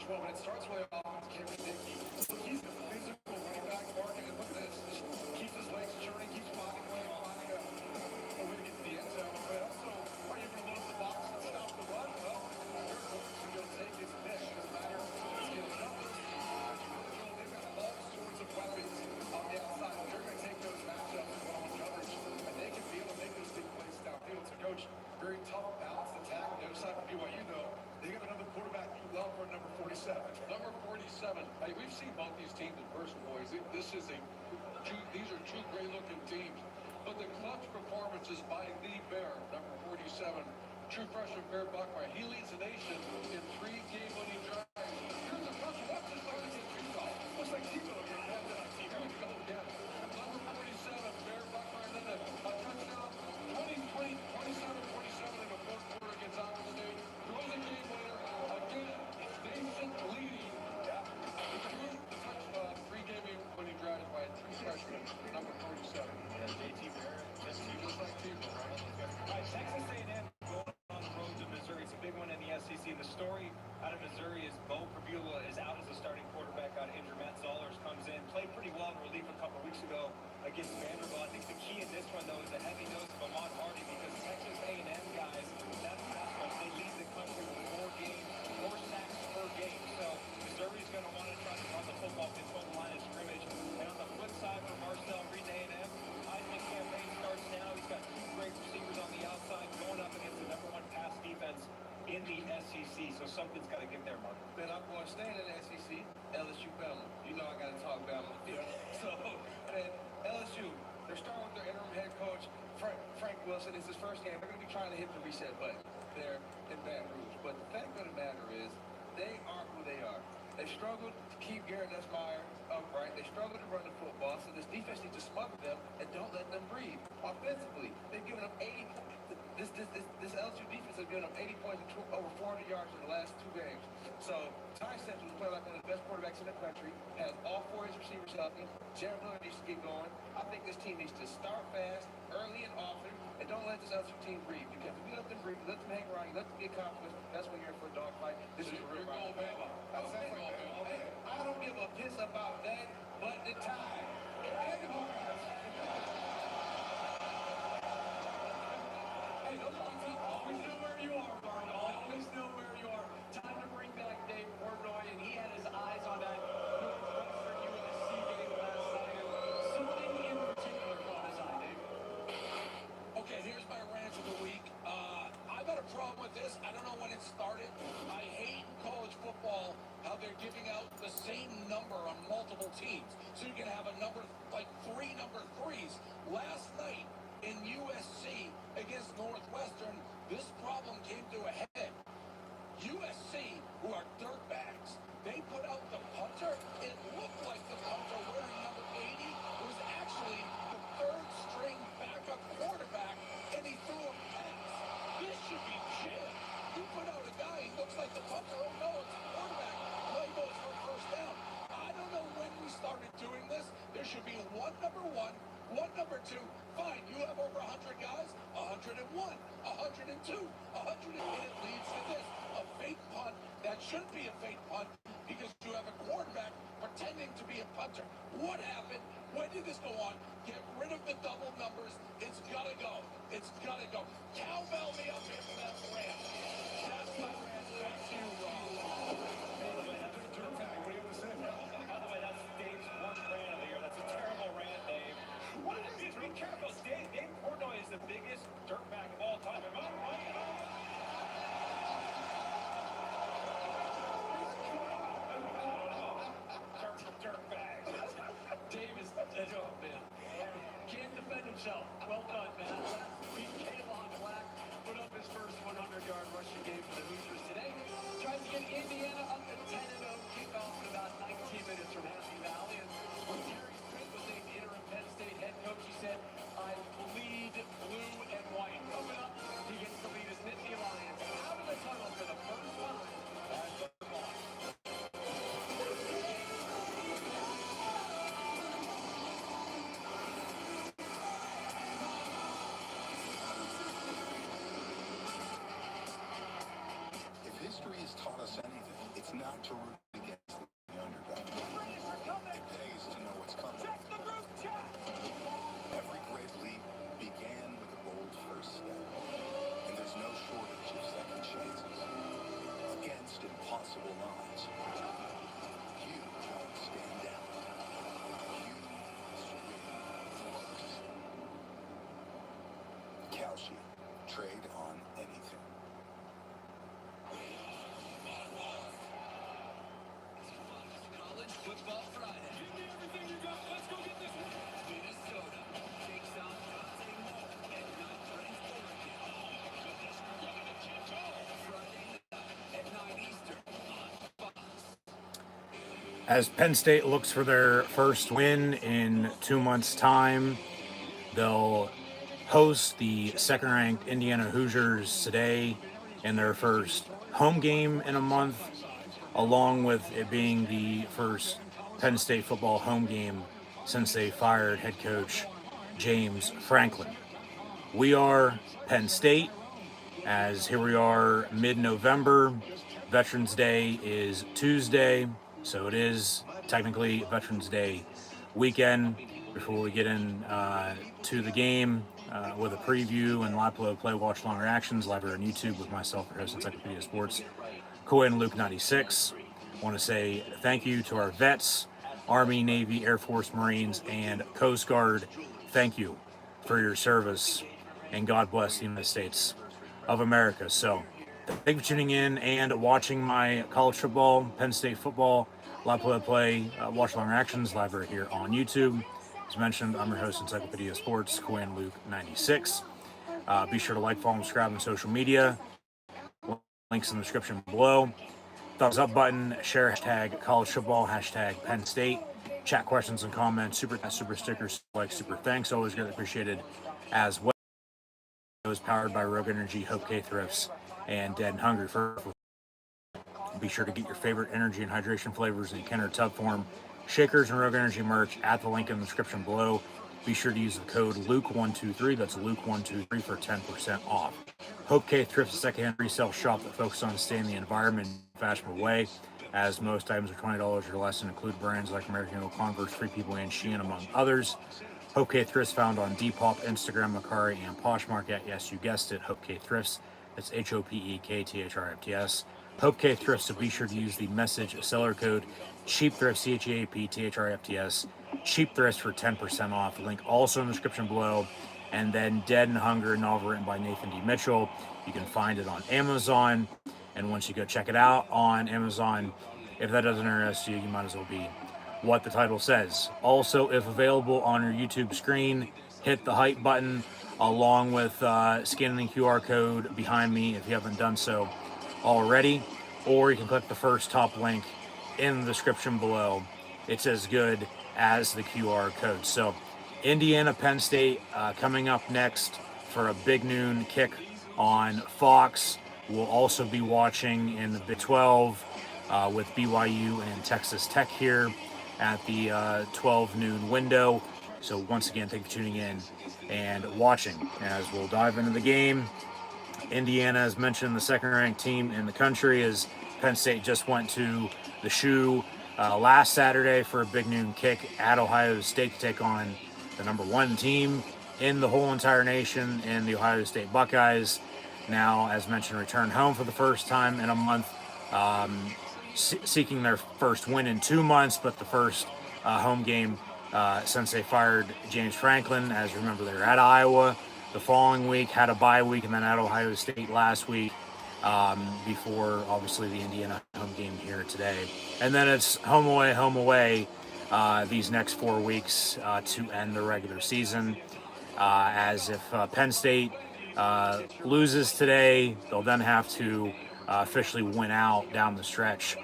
well, but it starts with offense. Cameron Dickey. Look, he's a physical running back market, and look at this. Just keeps his legs churning, keeps finding a way to get to the end zone. But also, are you going to load the box and stop the run? Well, they're going to take his pick. Doesn't matter. Let's get a number. They've got all sorts of weapons on the outside. They're going to take those matchups and one-on-one coverage, and they can be able to make those big plays downfield. So, Coach, very tough, balanced attack. On the other side of BYU, though, they got another quarterback you love for number 47. Number 47. Hey, we've seen both these teams in person, boys. These are two great-looking teams. But the clutch performances by the Bear, number 47, true freshman Bear Buckmeyer. He leads the nation in 3 game-winning drives. Here's the pressure. Watch this line in Utah. Looks like Tebow again. Here we go again. Number 47, Bear Buckmeyer, then a touchdown. 27-47 in the fourth quarter against Iowa State. Throws a game winner. Again, nation leading. Yeah. Three game-winning drives by a true freshman, number 47. Yeah, JT Bear. Just like Tebow, right? All right, Texas A&M going on the road to Missouri. It's a big one in the SEC. The story out of Missouri is Bo Pribula is out as a starting quarterback out of injury. Matt Zollers comes in, played pretty well in relief a couple weeks ago against Vanderbilt. I think the key in this one, though, is the heavy nose of Ahmad Hardy, because Texas A&M guys, that pass rush, they lead the country with 4 sacks per game. So Missouri's going to want to try to run the football, control the line of scrimmage. And on the flip side for Marcel Reed A&M, Heisman campaign starts now. He's got 2 great receivers on the outside going up against the #1 pass defense in the SEC. So something's got to give there, Mark. Man, I'm going to stay in the SEC. LSU Bama. You know I got to talk about on the field. So, man, LSU, they're starting with their interim head coach, Frank Wilson. It's his first game. They're going to be trying to hit the reset button there in Baton Rouge. But the fact of the matter is, they are who they are. They struggled to keep Garrett Nussmeier upright. They struggled to run the football. So this defense needs to smother them and don't let them breathe. Offensively, they've given up 80 points. This LSU defense has given up 80 points and over 400 yards in the last 2 games. So Ty Simpson plays like one of the best quarterbacks in the country, has all 4 of his receivers healthy. Jared Miller needs to get going. I think this team needs to start fast, early and often, and don't let this LSU team breathe. Because if you let them breathe, let them hang around, you let them get confident, that's when you're in for a dogfight. This is a real Bama. I don't give a piss about that, but the Tide. Hey, those always know where you are, Mark. Always know where you are. Time to bring back Dave Portnoy, and he had his eyes on that Northwestern USC game last night. Something in particular caught his eye, Dave. Okay, here's my rant of the week. I've got a problem with this. I don't know when it started. I hate college football, how they're giving out the same number on multiple teams. So you can have a number, like 3 number 3s. Last night in USC against Northwestern, this problem came to a head. USC, who are dirtbags, they put out the punter. It looked like the punter wearing number 80 was actually the 3rd-string backup quarterback, and he threw a pass. This should be jail. You put out a guy, he looks like the punter. Oh, no, it's the quarterback. Play goes for first down. I don't know when we started doing this. There should be 1 number 1, 1 number 2. Fine, you have over 100 guys, 101, 102, 100, and it leads to this. A fake punt that shouldn't be a fake punt because you have a quarterback pretending to be a punter. What happened? When did this go on? Get rid of the double numbers. It's gotta go. It's gotta go. Cowbell me up here for that rant. That's my rant. Thank you, By the way, that's Dave's 1st rant of the year. That's a terrible rant, Dave. What is this? Be careful. Dave Portnoy is the biggest dirtbag of all time. Dirtbag. Dave is, oh man, can't defend himself. Well done, man. Last week, Kayvon Black put up his first 100-yard rushing game for the Hoosiers today. Tries to get Indiana up to 10-0. Kickoff in about 19 minutes from Happy Valley. And when Terry Trent was named the interim Penn State head coach, he said, I bleed blue and white. Coming up, he gets to lead his Nittany Lions out of the tunnel for the first time as the ball. first step. And there's no shortage of second chances. Against impossible odds, you don't stand down. You swing first. Calcium. Trade on anything. College Football Friday. Give me everything you got. Let's go get this one. Minnesota takes on Dante Moore at ninth-ranked Oregon. Friday night at 9 Eastern on Fox. As Penn State looks for their first win in 2 months' time, they'll host the second-ranked Indiana Hoosiers today in their first home game in a month, along with it being the first Penn State football home game since they fired head coach James Franklin. We are Penn State, as here we are mid-November. Veterans Day is Tuesday, so it is technically Veterans Day weekend. Before we get in to the game with a preview and live play, watch long reactions live here on YouTube with myself, your host, Encyclopedia Sports, Koy and Luke 96. I want to say thank you to our vets, Army, Navy, Air Force, Marines, and Coast Guard. Thank you for your service, and God bless the United States of America. So thank you for tuning in and watching my college football, Penn State football, live play, watch long reactions live right here on YouTube. As mentioned, I'm your host, Encyclopedia Sports, Koy and Luke 96. Be sure to like, follow, and subscribe on social media. Links in the description below. Thumbs up button, share hashtag college football, hashtag Penn State. Chat questions and comments, super stickers, like super thanks, always greatly appreciated as well. It was powered by Rogue Energy, HopeKThrifts, and Dead and Hungry. Be sure to get your favorite energy and hydration flavors in can or tub form, shakers, and Rogue Energy merch at the link in the description below. Be sure to use the code Luke123, that's Luke123 for 10% off. HopeKThrifts, a secondhand resale shop that focuses on staying in the environment in a fashionable way, as most items are $20 or less and include brands like American Eagle, Converse, Free People, and Shein, among others. HopeKThrifts found on Depop, Instagram, Macari, and Poshmark at, yes, you guessed it, HopeKThrifts. That's HopeKThrifts. HopeKThrifts, so be sure to use the message seller code CHEAPTHRIFTS, CHEAPTHRIFTS, CHEAPTHRIFTS for 10% off. Link also in the description below. And then Dead and Hunger, a novel written by Nathan D. Mitchell. You can find it on Amazon. And once you go check it out on Amazon, if that doesn't interest you, you might as well be what the title says. Also, if available on your YouTube screen, hit the hype button along with scanning the QR code behind me if you haven't done so already, or you can click the first top link in the description below. It's as good as the QR code. So Indiana, Penn State coming up next for a big noon kick on Fox. We'll also be watching in the Big 12 with BYU and Texas Tech here at the 12 noon window. So once again, thank you for tuning in and watching as we'll dive into the game. Indiana, as mentioned, the second-ranked team in the country, as Penn State just went to the Shoe last Saturday for a big noon kick at Ohio State to take on the number one team in the whole entire nation in the Ohio State Buckeyes. Now, as mentioned, return home for the first time in a month, seeking their first win in 2 months, but the first home game since they fired James Franklin. As you remember, they were at Iowa the following week, had a bye week, and then at Ohio State last week before, obviously, the Indiana home game here today. And then it's home away these next 4 weeks to end the regular season. As if Penn State loses today, they'll then have to officially win out down the stretch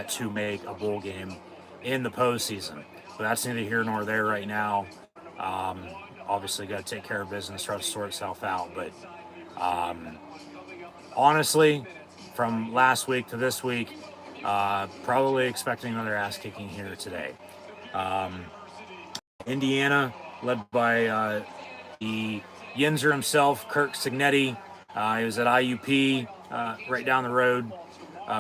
to make a bowl game in the postseason. But that's neither here nor there right now. Obviously, got to take care of business, try to sort itself out. But honestly, from last week to this week, probably expecting another ass kicking here today. Indiana, led by the Yinzer himself, Kirk Cignetti. He was at IUP right down the road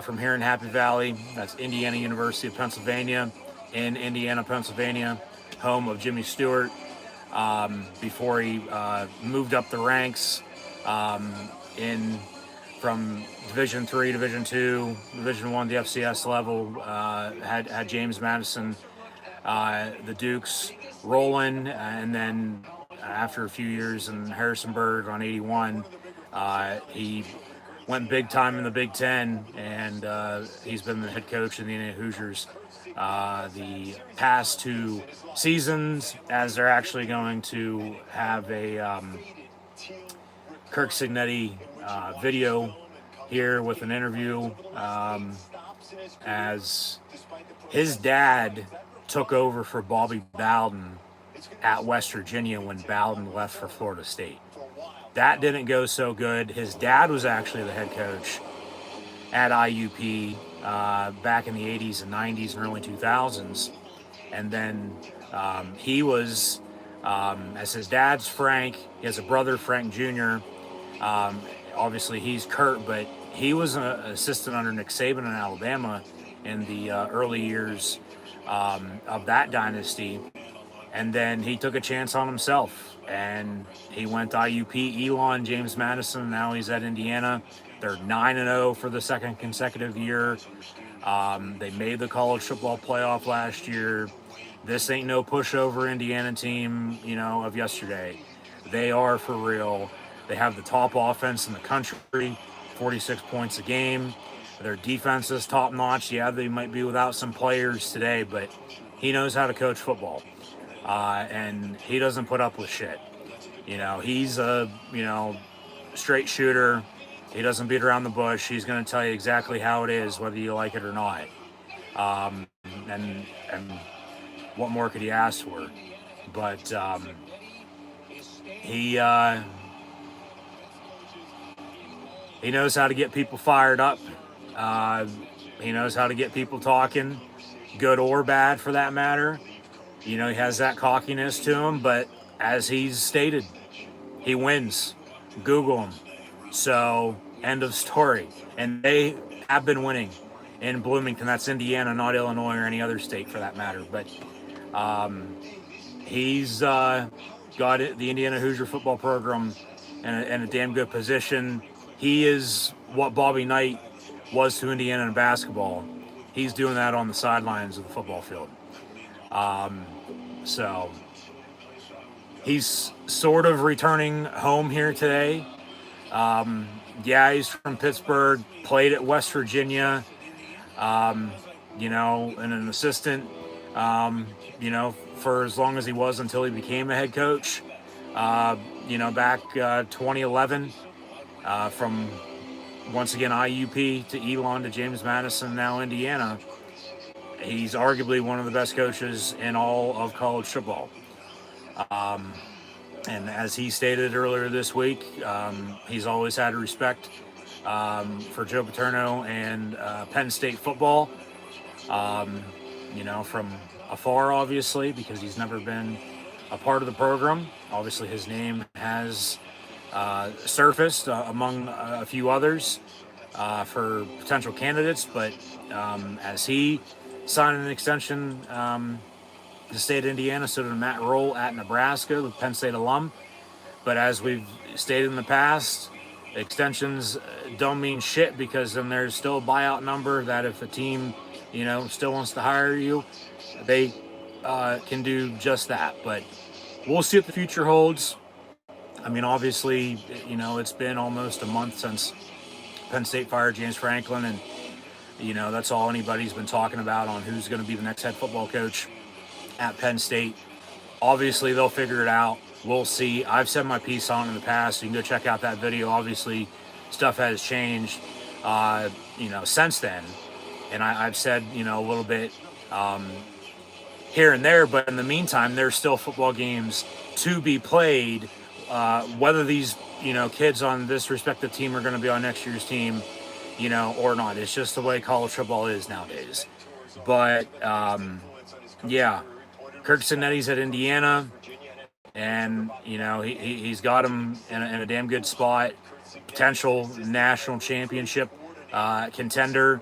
from here in Happy Valley. That's Indiana University of Pennsylvania in Indiana, Pennsylvania, home of Jimmy Stewart. before he moved up the ranks in from Division III, Division II, Division I, the FCS level. Had James Madison, the Dukes rolling, and then after a few years in Harrisonburg on 81, he went big time in the Big Ten, and he's been the head coach of the Indiana Hoosiers the past 2 seasons, as they're actually going to have a Kirk Signetti video here with an interview, as his dad took over for Bobby Bowden at West Virginia when Bowden left for Florida State. That didn't go so good. His dad was actually the head coach at IUP back in the 80s and 90s and early 2000s. And then he was, as his dad's Frank, he has a brother, Frank Jr. Obviously, he's Kurt, but he was an assistant under Nick Saban in Alabama in the early years of that dynasty. And then he took a chance on himself, and he went to IUP, Elon, James Madison. Now he's at Indiana. They're 9-0 for the second consecutive year. They made the college football playoff last year. This ain't no pushover Indiana team, of yesterday. They are for real. They have the top offense in the country, 46 points a game. Their defense is top notch. Yeah, they might be without some players today, but he knows how to coach football. And he doesn't put up with shit. He's a, straight shooter. He doesn't beat around the bush. He's going to tell you exactly how it is, whether you like it or not. And what more could he ask for? But he knows how to get people fired up. He knows how to get people talking, good or bad for that matter. He has that cockiness to him, but as he's stated, he wins. Google him. So, end of story. And they have been winning in Bloomington. That's Indiana, not Illinois or any other state for that matter. But he's got the Indiana Hoosier football program in a damn good position. He is what Bobby Knight was to Indiana in basketball. He's doing that on the sidelines of the football field. So he's sort of returning home here today. Yeah, he's from Pittsburgh, played at West Virginia, and an assistant, for as long as he was until he became a head coach, back 2011, from once again IUP to Elon to James Madison, now Indiana. He's arguably one of the best coaches in all of college football. And as he stated earlier this week, he's always had respect for Joe Paterno and Penn State football, from afar, obviously, because he's never been a part of the program. Obviously, his name has surfaced among a few others for potential candidates, but as he signed an extension the state of Indiana, so did Matt Roll at Nebraska, the Penn State alum. But as we've stated in the past, extensions don't mean shit, because then there's still a buyout number that if a team, still wants to hire you, they can do just that. But we'll see what the future holds. I mean, obviously, it's been almost a month since Penn State fired James Franklin, and, that's all anybody's been talking about on who's going to be the next head football coach at Penn State. Obviously, they'll figure it out. We'll see. I've said my piece on it in the past. You can go check out that video. Obviously, stuff has changed, since then. And I've said, a little bit here and there. But in the meantime, there's still football games to be played. Whether these, kids on this respective team are going to be on next year's team, or not. It's just the way college football is nowadays. But, yeah. Kirk Signetti's at Indiana, and he's got him in a damn good spot. Potential national championship contender.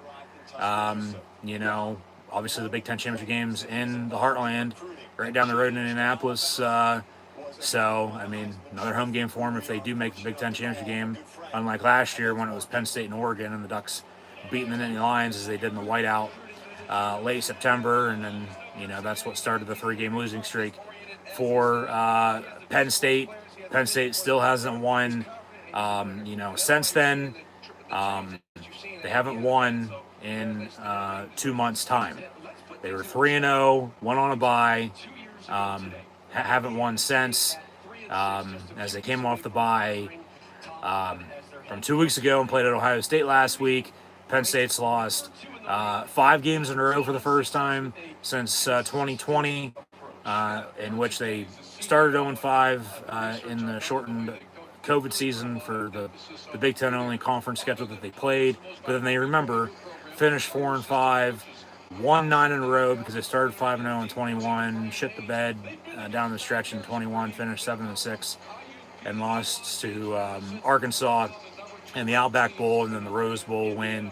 Obviously the Big Ten championship games in the Heartland, right down the road in Indianapolis. So, I mean, another home game for them if they do make the Big Ten championship game, unlike last year when it was Penn State and Oregon and the Ducks beating the Nittany Lions as they did in the whiteout late September. And then, that's what started the 3-game losing streak for Penn State. Penn State still hasn't won, since then. They haven't won in 2 months' time. They were 3-0, went on a bye, haven't won since. As they came off the bye from 2 weeks ago and played at Ohio State last week. Penn State's lost 5 games in a row for the first time since 2020, in which they started 0-5 in the shortened COVID season for the Big Ten only conference schedule that they played. But then they finished 4-5, won 9 in a row because they started 5-0 in 21, shit the bed down the stretch in 21, finished 7-6, and lost to Arkansas in the Outback Bowl, and then the Rose Bowl win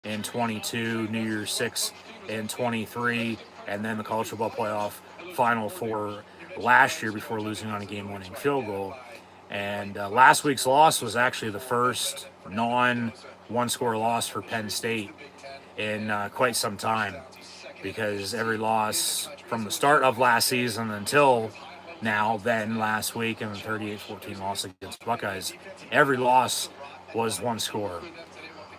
in 22, New Year's 6 in 23, and then the College Football Playoff Final Four last year before losing on a game-winning field goal. And last week's loss was actually the first non-one-score loss for Penn State in quite some time, because every loss from the start of last season until now, then last week in the 38-14 loss against Buckeyes, every loss was one score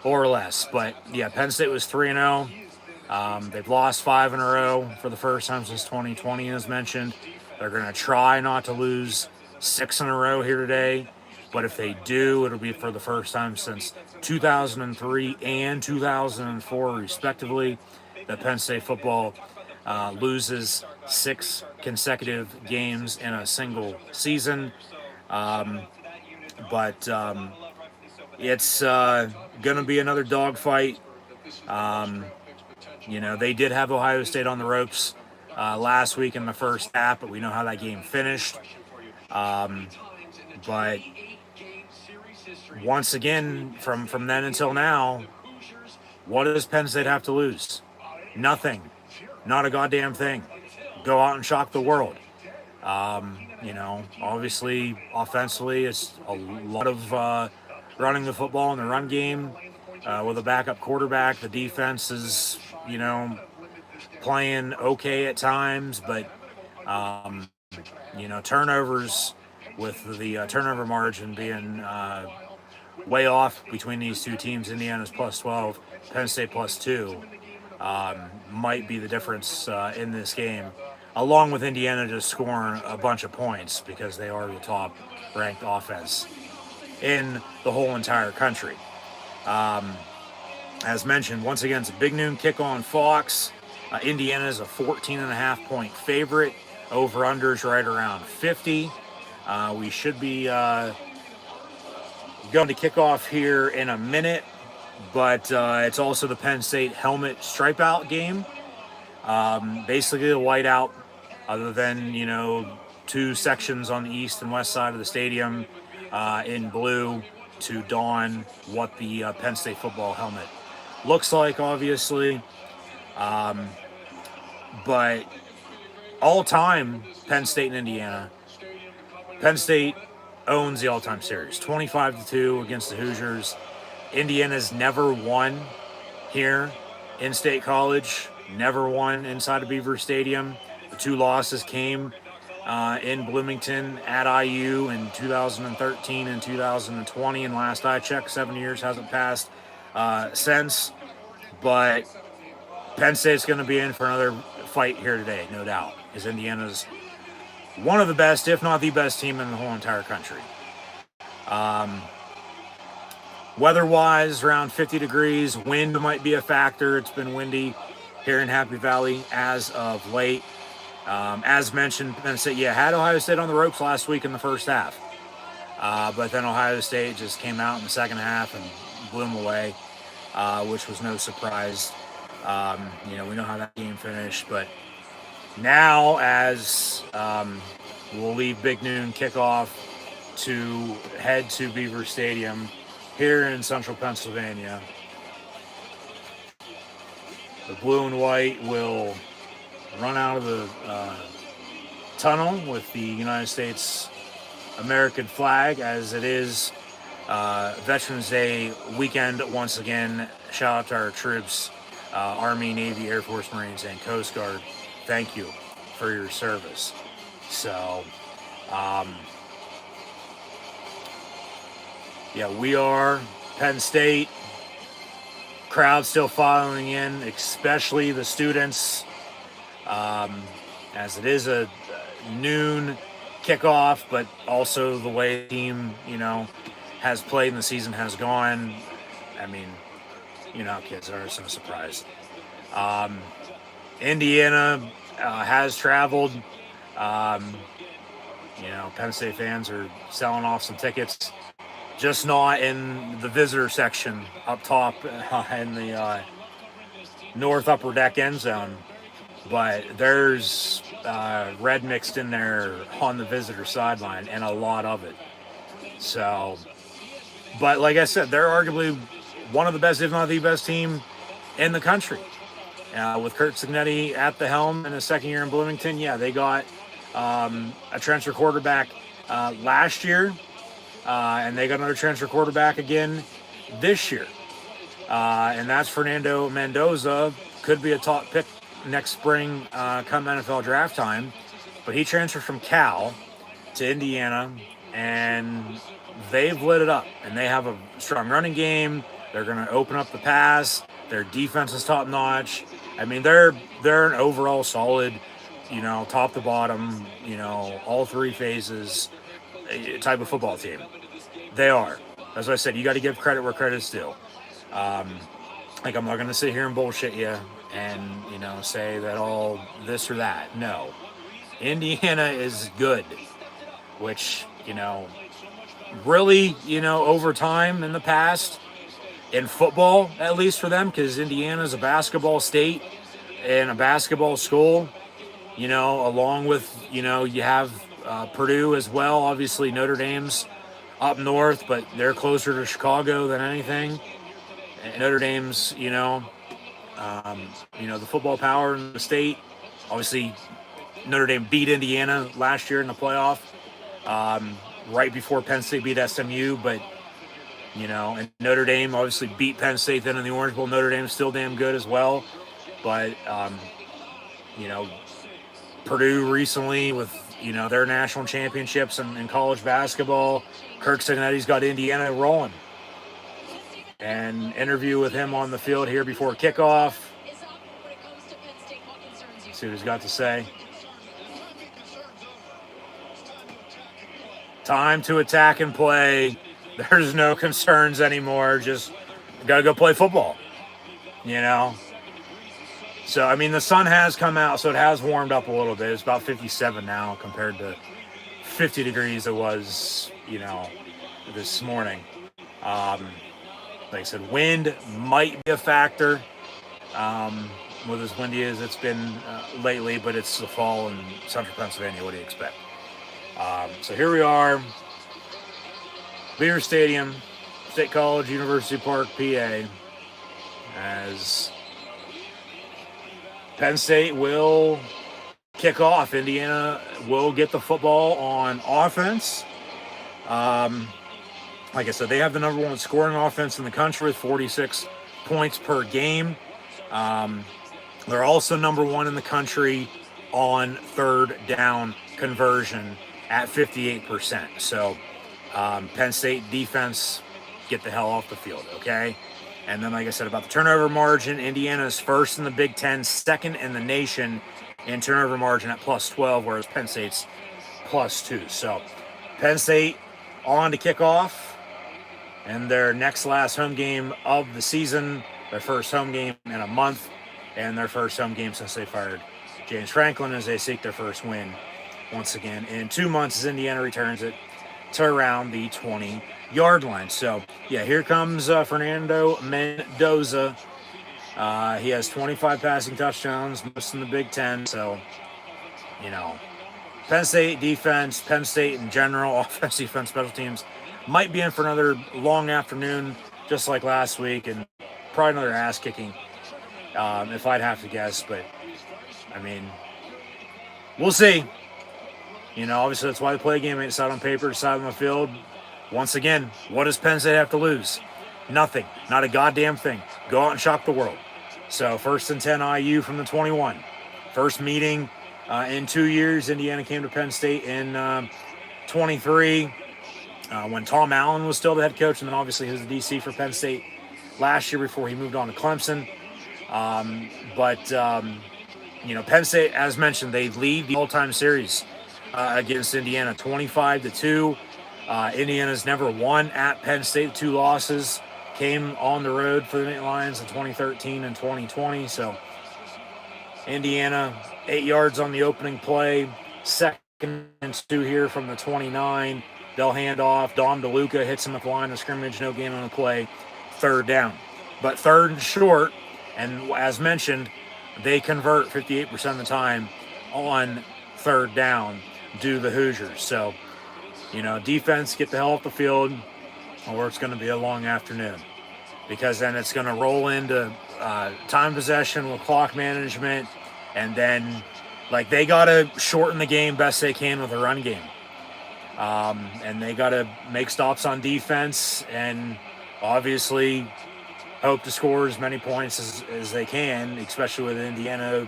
or less. But yeah, Penn State was 3-0. They've lost 5 in a row for the first time since 2020, as mentioned. They're going to try not to lose 6 in a row here today, but if they do, it'll be for the first time since 2003 and 2004, respectively, that Penn State football loses 6 consecutive games in a single season. But it's going to be another dogfight. They did have Ohio State on the ropes last week in the first half, but we know how that game finished. But once again, from then until now, what does Penn State have to lose? Nothing. Not a goddamn thing. Go out and shock the world. Obviously, offensively, it's a lot of running the football in the run game with a backup quarterback. The defense is, playing okay at times, but, turnovers, with the turnover margin being way off between these two teams. Indiana's plus 12, Penn State plus 2, might be the difference in this game, along with Indiana just scoring a bunch of points because they are the top ranked offense in the whole entire country. As mentioned, once again, it's a big noon kick on Fox. Indiana is a 14.5 point favorite. Over-unders right around 50. We should be going to kick off here in a minute, but it's also the Penn State helmet stripe out game. Basically a whiteout, other than, 2 sections on the east and west side of the stadium in blue to dawn what the Penn State football helmet looks like, obviously. But all-time, Penn State and Indiana. Penn State owns the all-time series, 25-2 against the Hoosiers. Indiana's never won here in State College, never won inside of Beaver Stadium. The 2 losses came in Bloomington at IU in 2013 and 2020, and last I checked, 7 years hasn't passed since. But Penn State's going to be in for another fight here today, no doubt, because Indiana's one of the best, if not the best team in the whole entire country. Weather-wise, around 50 degrees. Wind might be a factor. It's been windy here in Happy Valley as of late. As mentioned, Penn State, had Ohio State on the ropes last week in the first half. But then Ohio State just came out in the second half and blew them away, which was no surprise. We know how that game finished. But now, as we'll leave Big Noon kickoff to head to Beaver Stadium here in central Pennsylvania, the blue and white will run out of the tunnel with the United States American flag, as it is Veterans Day weekend once again. Shout out to our troops, Army, Navy, Air Force, Marines, and Coast Guard. Thank you for your service. So, yeah, we are Penn State. Crowd still filing in, especially the students, as it is a noon kickoff, but also the way the team, has played and the season has gone. I mean, how kids are, so surprised. Indiana has traveled. Penn State fans are selling off some tickets, just not in the visitor section up top in the north upper deck end zone. But there's red mixed in there on the visitor sideline, and a lot of it. So, but like I said, they're arguably one of the best, if not the best team in the country. With Kurt Cignetti at the helm in his second year in Bloomington, yeah, they got a transfer quarterback last year, and they got another transfer quarterback again this year. And that's Fernando Mendoza. Could be a top pick next spring come NFL draft time. But he transferred from Cal to Indiana, and they've lit it up. And they have a strong running game. They're going to open up the pass. Their defense is top notch. I mean, they're an overall solid, top to bottom, all three phases type of football team. They are. As I said, you got to give credit where credit's due. I'm not going to sit here and bullshit you and, say that all this or that. No. Indiana is good, which, really, over time in the past, in football, at least for them, because Indiana's a basketball state and a basketball school, along with, you have Purdue as well. Obviously, Notre Dame's up north, but they're closer to Chicago than anything. And Notre Dame's, the football power in the state. Obviously, Notre Dame beat Indiana last year in the playoff, right before Penn State beat SMU, but and Notre Dame obviously beat Penn State then in the Orange Bowl. Notre Dame's still damn good as well. But, Purdue recently with, their national championships in college basketball, Kirk Cignetti's got Indiana rolling. An interview with him on the field here before kickoff. See what he's got to say. Time to attack and play. There's no concerns anymore. Just got to go play football, So, I mean, the sun has come out, so it has warmed up a little bit. It's about 57 now compared to 50 degrees it was, this morning. Like I said, wind might be a factor with as windy as it's been lately, but it's the fall in central Pennsylvania. What do you expect? So here we are. Beaver Stadium, State College, University Park, PA, as Penn State will kick off. Indiana will get the football on offense. Like I said, they have the number one scoring offense in the country with 46 points per game. They're also number one in the country on third down conversion at 58%. So, Penn State defense, get the hell off the field, okay? And then, like I said, about the turnover margin, Indiana is first in the Big Ten, second in the nation in turnover margin at plus 12, whereas Penn State's plus 2. So, Penn State on to kick off, and their last home game of the season, their first home game in a month, and their first home game since they fired James Franklin as they seek their first win once again in 2 months as Indiana returns it to around the 20-yard line. So, yeah, here comes Fernando Mendoza. He has 25 passing touchdowns, most in the Big Ten. So, Penn State defense, Penn State in general, offense, defense, special teams, might be in for another long afternoon, just like last week, and probably another ass-kicking, if I'd have to guess. But, I mean, we'll see. Obviously that's why they play a game. Ain't side on paper, side on the field. Once again, what does Penn State have to lose? Nothing. Not a goddamn thing. Go out and shock the world. So 1st and 10 IU from the 21. First meeting in 2 years. Indiana came to Penn State in 23 when Tom Allen was still the head coach, and then obviously he was the DC for Penn State last year before he moved on to Clemson. Penn State, as mentioned, they lead the all-time series against Indiana 25-2. Indiana's never won at Penn State. 2 losses came on the road for the Nittany Lions in 2013 and 2020. So Indiana, 8 yards on the opening play, 2nd and 2 here from the 29. They'll hand off. Dom DeLuca hits him at the line of scrimmage, no gain on the play, 3rd down. But 3rd and short, and as mentioned, they convert 58% of the time on 3rd down due to the Hoosiers. So, defense, get the hell off the field, or it's going to be a long afternoon. Because then it's going to roll into time possession with clock management, and then, they got to shorten the game best they can with a run game. And they got to make stops on defense and obviously hope to score as many points as they can, especially with Indiana,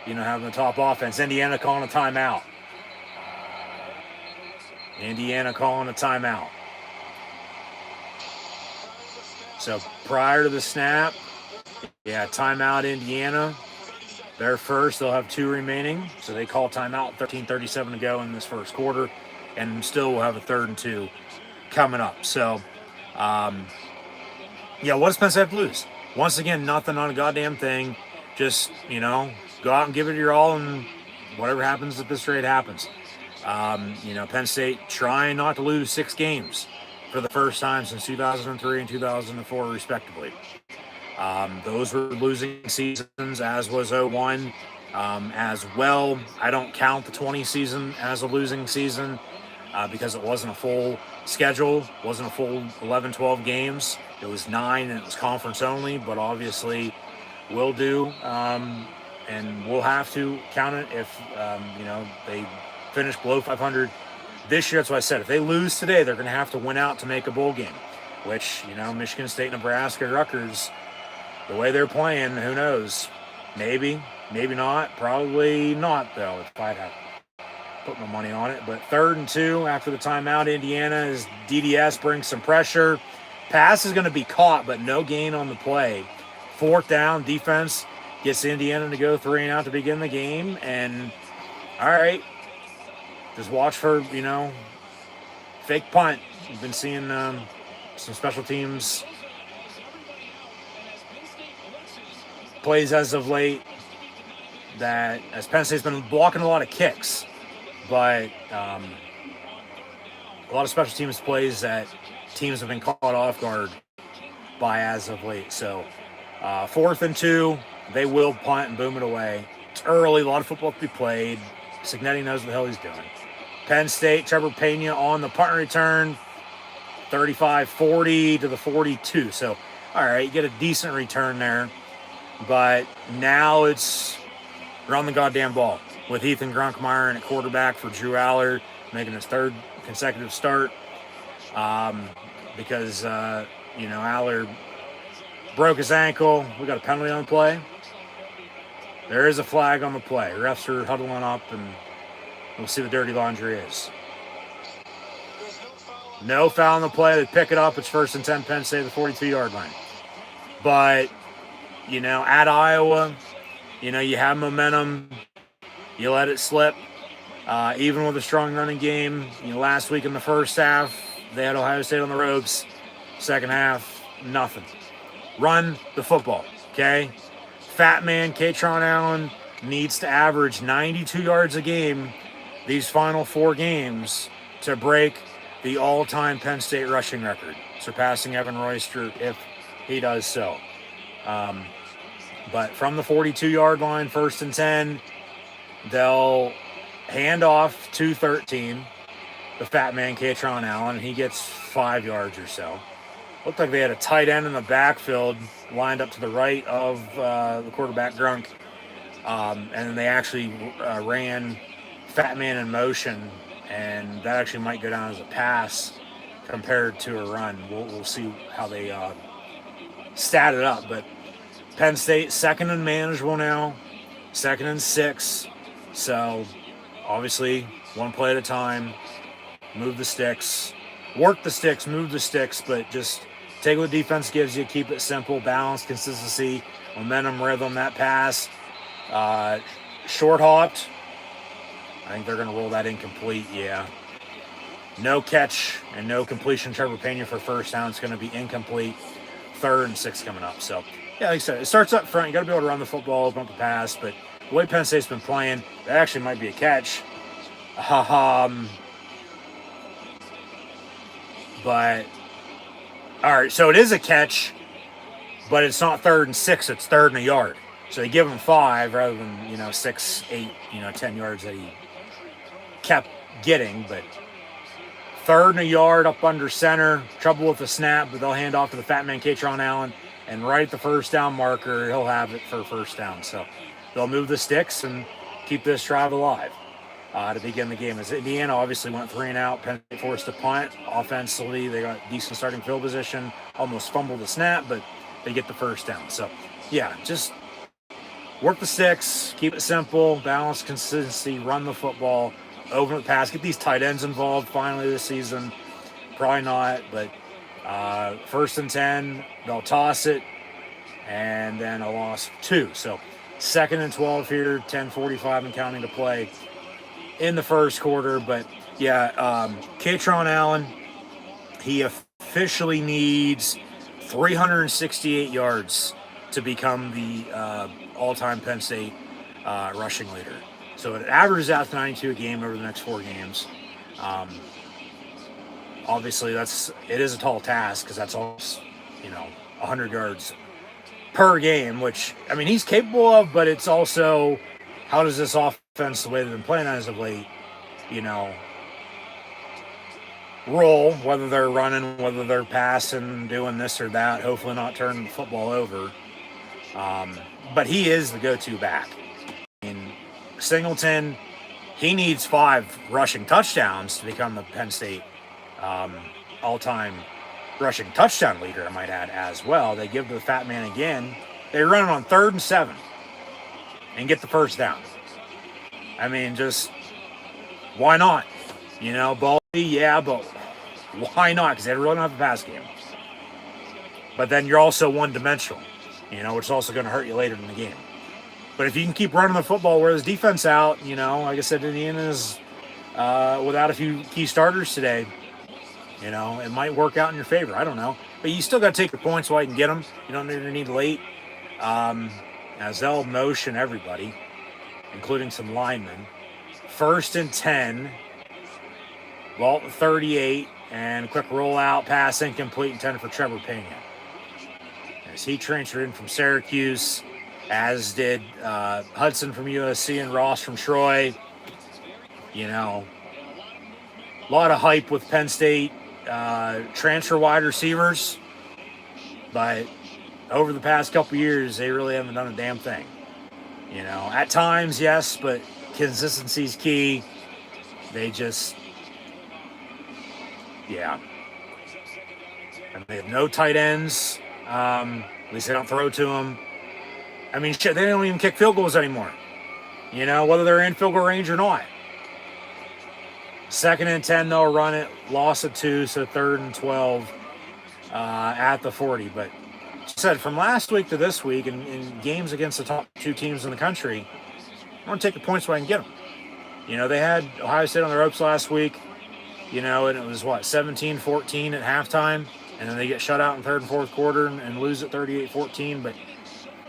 having the top offense. Indiana calling a timeout. So prior to the snap, timeout Indiana. They're first. They'll have 2 remaining. So they call timeout, 13:37 to go in this first quarter. And still will have a 3rd and 2 coming up. So, what does Penn State have to lose? Once again, nothing on a goddamn thing. Just, go out and give it your all, and whatever happens at this rate happens. Penn State trying not to lose 6 games for the first time since 2003 and 2004, respectively. Those were losing seasons, as was 01 as well. I don't count the 20 season as a losing season because it wasn't a full schedule, wasn't a full 11, 12 games. It was 9 and it was conference only, but obviously we'll do, and we'll have to count it if, they finish below 500 this year. That's what I said. If they lose today, they're going to have to win out to make a bowl game, which, Michigan State, Nebraska, Rutgers, the way they're playing, who knows? Maybe not. Probably not, though, if I'd have put my money on it. But 3rd and 2 after the timeout, Indiana, as DDS brings some pressure. Pass is going to be caught, but no gain on the play. 4th down, defense gets Indiana to go 3 and out to begin the game. And, all right, just watch for, fake punt. We've been seeing some special teams plays as of late that, as Penn State's been blocking a lot of kicks, but a lot of special teams plays that teams have been caught off guard by as of late. So 4th and 2, they will punt and boom it away. It's early, a lot of football to be played. Signetti knows what the hell he's doing. Penn State, Trevor Pena on the punt return, 35-40 to the 42. So, all right, you get a decent return there. But now it's run the goddamn ball with Ethan Grunkmeyer and at quarterback for Drew Aller, making his 3rd consecutive start because, Aller broke his ankle. We got a penalty on the play. There is a flag on the play. Refs are huddling up, and we'll see what dirty laundry is. No foul on the play. They pick it up. It's 1st and 10, Penn State, the 42-yard line. But, at Iowa, you have momentum. You let it slip. Even with a strong running game, last week in the first half, they had Ohio State on the ropes. Second half, nothing. Run the football, okay? Fat man Katron Allen needs to average 92 yards a game these final 4 games to break the all-time Penn State rushing record, surpassing Evan Royster if he does so. But from the 42-yard line, 1st and 10, they'll hand off 2-13, the fat man Katron Allen, and he gets 5 yards or so. Looked like they had a tight end in the backfield lined up to the right of the quarterback Grunk, and then they actually ran fat man in motion and that actually might go down as a pass compared to a run. We'll see how they stat it up. But Penn State, second and manageable now, 2nd and 6. So obviously, one play at a time, move the sticks, work the sticks, move the sticks, but just take what the defense gives you, keep it simple, balance, consistency, momentum, rhythm, that pass. Short hopped. I think they're going to roll that incomplete, yeah. No catch and no completion. Trevor Pena for first down. It's going to be incomplete. 3rd and 6 coming up. So, yeah, like I said, it starts up front. You got to be able to run the football, open up the pass. But the way Penn State's been playing, that actually might be a catch. But, all right, so it is a catch, but it's not 3rd and 6. It's 3rd and a yard. So they give him 5 rather than, 6, 8, 10 yards that he kept getting. But 3rd and a yard up under center. Trouble with the snap, but they'll hand off to the fat man, Kaytron Allen. And right at the first down marker, he'll have it for first down. So they'll move the sticks and keep this drive alive to begin the game. As Indiana obviously went 3 and out. Penn State forced to punt. Offensively, they got decent starting field position. Almost fumbled the snap, but they get the first down. So, yeah, just work the sticks, keep it simple, balance, consistency, run the football, open the pass, get these tight ends involved finally this season. Probably not, but 1st and 10, they'll toss it, and then a loss 2. So 2nd and 12 here, 10:45 and counting to play in the first quarter. But yeah, Kaytron Allen, he officially needs 368 yards to become the all-time Penn State rushing leader. So it averages out to 92 a game over the next 4 games. Obviously, it is a tall task because that's almost 100 yards per game, which I mean he's capable of, but it's also how does this offense, the way they've been playing as of late, roll, whether they're running, whether they're passing, doing this or that, hopefully not turning the football over. But he is the go-to back. I mean, Singleton, he needs 5 rushing touchdowns to become the Penn State all-time rushing touchdown leader, I might add, as well. They give to the fat man again. They run it on 3rd and 7 and get the first down. I mean, just why not? Ballsy, yeah, but why not? Because they really don't have a pass game. But then you're also one-dimensional, which is also going to hurt you later in the game. But if you can keep running the football, wear this defense out, like I said, Indiana's without a few key starters today, it might work out in your favor. I don't know. But you still got to take your points while you can get them. You don't need late. As they'll motion everybody, including some linemen. 1st and 10. Ball at 38. And quick rollout, pass incomplete, intended for Trevor Pena. As he transferred in from Syracuse, as did Hudson from USC and Ross from Troy. A lot of hype with Penn State transfer wide receivers, but over the past couple years, they really haven't done a damn thing. At times, yes, but consistency is key. They just, yeah. And they have no tight ends. At least they don't throw to them. I mean, shit, they don't even kick field goals anymore. Whether they're in field goal range or not. 2nd and 10, they'll run it. Loss of 2, so 3rd and 12 at the 40. But like I said, from last week to this week, in games against the top 2 teams in the country, I want to take the points where I can get them. They had Ohio State on the ropes last week, and it was, 17-14 at halftime. And then they get shut out in 3rd and 4th quarter and lose at 38-14. But,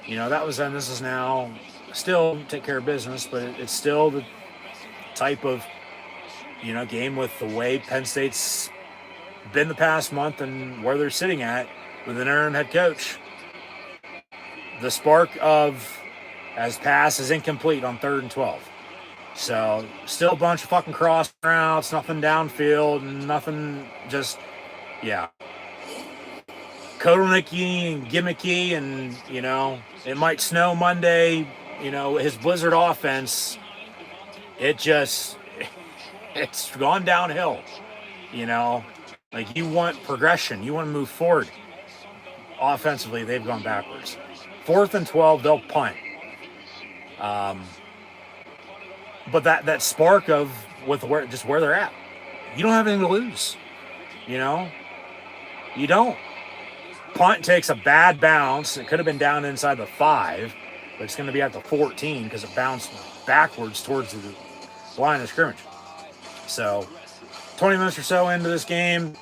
that was then. This is now still take care of business, but it's still the type of game with the way Penn State's been the past month and where they're sitting at with an interim head coach. The spark of as pass is incomplete on 3rd and 12. So still a bunch of fucking cross routes, nothing downfield, nothing, just, yeah. Kotelnicki and gimmicky, and, it might snow Monday, his Blizzard offense, it just... It's gone downhill. You know, like you want progression, you want to move forward. Offensively, they've gone backwards. 4th and 12, they'll punt. But that spark of with where they're at, you don't have anything to lose. You know, you don't. Punt takes a bad bounce. It could have been down inside the 5, but it's going to be at the 14 because it bounced backwards towards the line of scrimmage. So, 20 minutes or so into this game,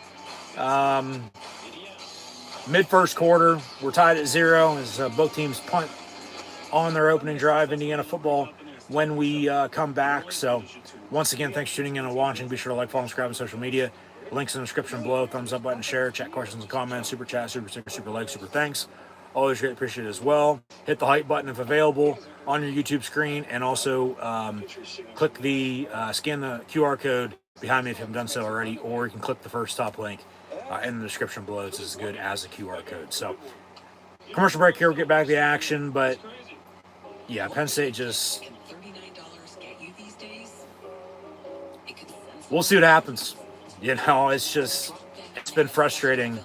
mid first quarter, we're tied at 0 as both teams punt on their opening drive. Indiana football when we come back. So, once again, thanks for tuning in and watching. Be sure to like, follow, and subscribe on social media. Links in the description below. Thumbs up button, share, chat questions and comments, super chat, super sticker, super like, super thanks. Always greatly appreciated as well. Hit the hype button if available on your YouTube screen, and also click the scan the QR code behind me if you haven't done so already, or you can click the first top link in the description below. It's as good as a QR code. So, commercial break here. We'll get back to the action, but yeah, Penn State just. We'll see what happens. You know, it's been frustrating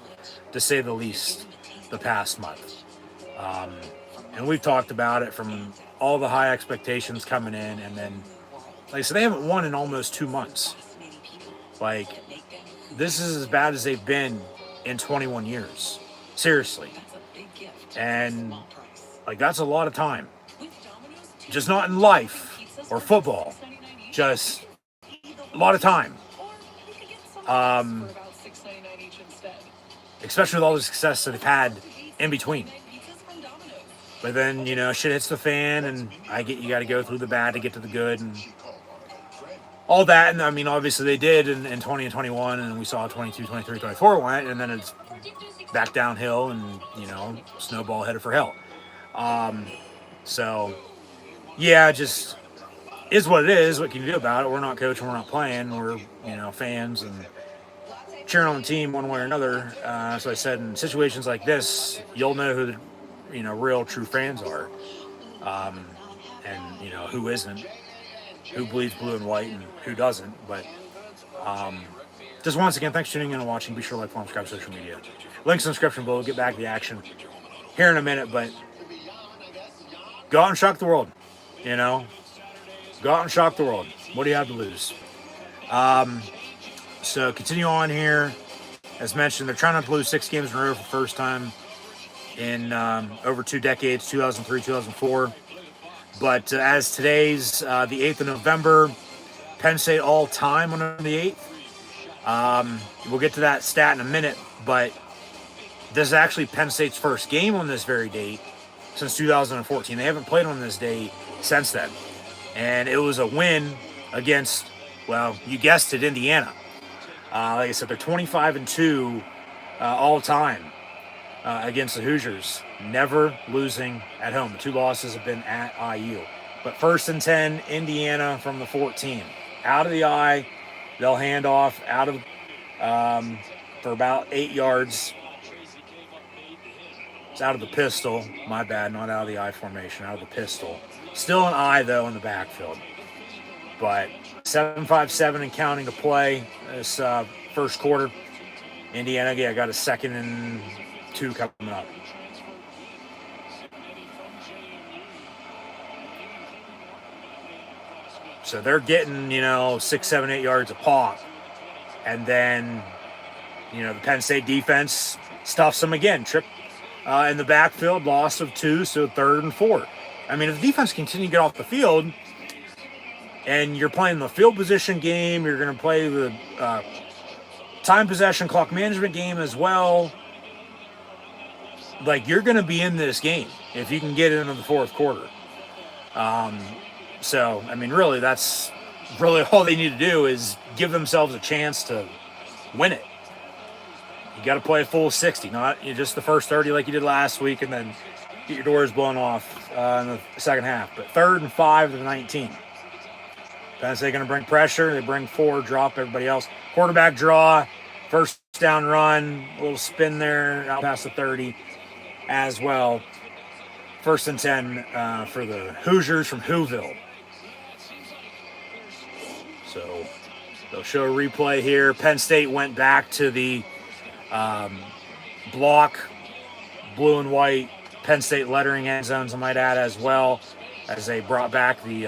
to say the least the past month. And we've talked about it from all the high expectations coming in, and then, like I said, they haven't won in almost 2 months. Like, this is as bad as they've been in 21 years. Seriously. And, like, that's a lot of time. Just not in life or football. Just a lot of time. Especially with all the success that they've had in between. But then, you know, shit hits the fan, and you got to go through the bad to get to the good, and all that. And I mean, obviously they did in 20 and 21, and we saw 22, 23, 24 went, and then it's back downhill, and, you know, snowball headed for hell. So, yeah, just is what it is. What can you do about it? We're not coaching, we're not playing, we're, you know, fans and cheering on the team one way or another. So I said, in situations like this, you'll know who the, you know, real true fans are, and, you know, who isn't, who bleeds blue and white and who doesn't. But just once again, thanks for tuning in and watching. Be sure to like, follow, and subscribe to social media. Links in the description below. We'll get back to the action here in a minute, but go out and shock the world. You know, go out and shock the world. What do you have to lose? So continue on here. As mentioned, they're trying not to lose 6 games in a row for the first time in over 2 decades, 2003, 2004. But as today's the 8th of November, Penn State all-time on the 8th. We'll get to that stat in a minute, but this is actually Penn State's first game on this very date since 2014. They haven't played on this day since then. And it was a win against, well, you guessed it, Indiana. Like I said, they're 25-2 all-time against the Hoosiers, never losing at home. The 2 losses have been at IU. But 1st and 10, Indiana from the 14. Out of the I, they'll hand off out of for about 8 yards. It's out of the pistol. My bad, not out of the I formation, out of the pistol. Still an I, though, in the backfield. But 7:57 and counting to play this first quarter. Indiana, yeah, got a 2nd and 2 coming up. So they're getting, you know, 6, 7, 8 yards a pop. And then, you know, the Penn State defense stuffs them again. Trip in the backfield, loss of 2, so 3rd and 4. I mean, if the defense continue to get off the field, and you're playing the field position game, you're going to play the time possession clock management game as well. Like, you're going to be in this game if you can get into the 4th quarter. So, I mean, really, that's really all they need to do is give themselves a chance to win it. You got to play a full 60, not just the first 30 like you did last week, and then get your doors blown off in the second half. But 3rd and 5 to 19. Penn State going to bring pressure. They bring 4, drop everybody else. Quarterback draw, first down run, a little spin there, out past the 30 as well. 1st and 10 for the Hoosiers from Whoville. So They'll show a replay here. Penn State went back to the block, blue and white, Penn State lettering end zones, I might add, as well, as they brought back the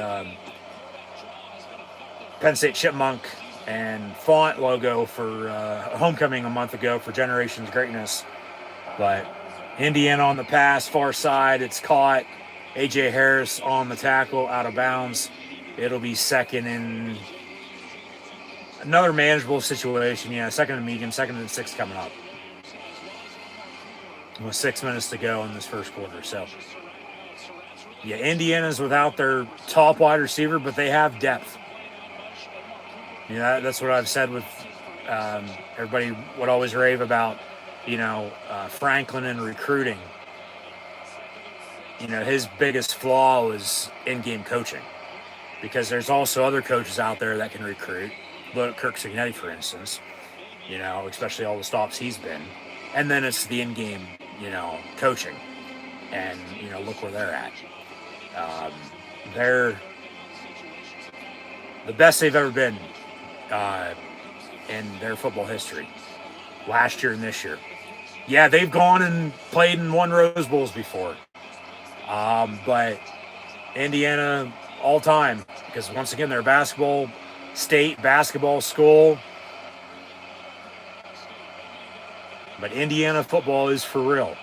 Penn State Chipmunk and font logo for homecoming a month ago for Generations Greatness. But Indiana on the pass, far side, it's caught. A.J. Harris on the tackle, out of bounds. It'll be second and another manageable situation. Yeah, second and medium, second and 6 coming up. With 6 minutes to go in this first quarter. So, yeah, Indiana's without their top wide receiver, but they have depth. Yeah, that's what I've said with everybody would always rave about, Franklin and recruiting. His biggest flaw was in-game coaching, because there's also other coaches out there that can recruit. Look at Kirk Cignetti, for instance, especially all the stops he's been. And then it's the in-game, coaching. And, look where they're at. They're the best they've ever been in their football history. Last year and this year. Yeah, they've gone and played and won Rose Bowls before. But Indiana all time, because once again, they're a basketball state, basketball school. But Indiana football is for real.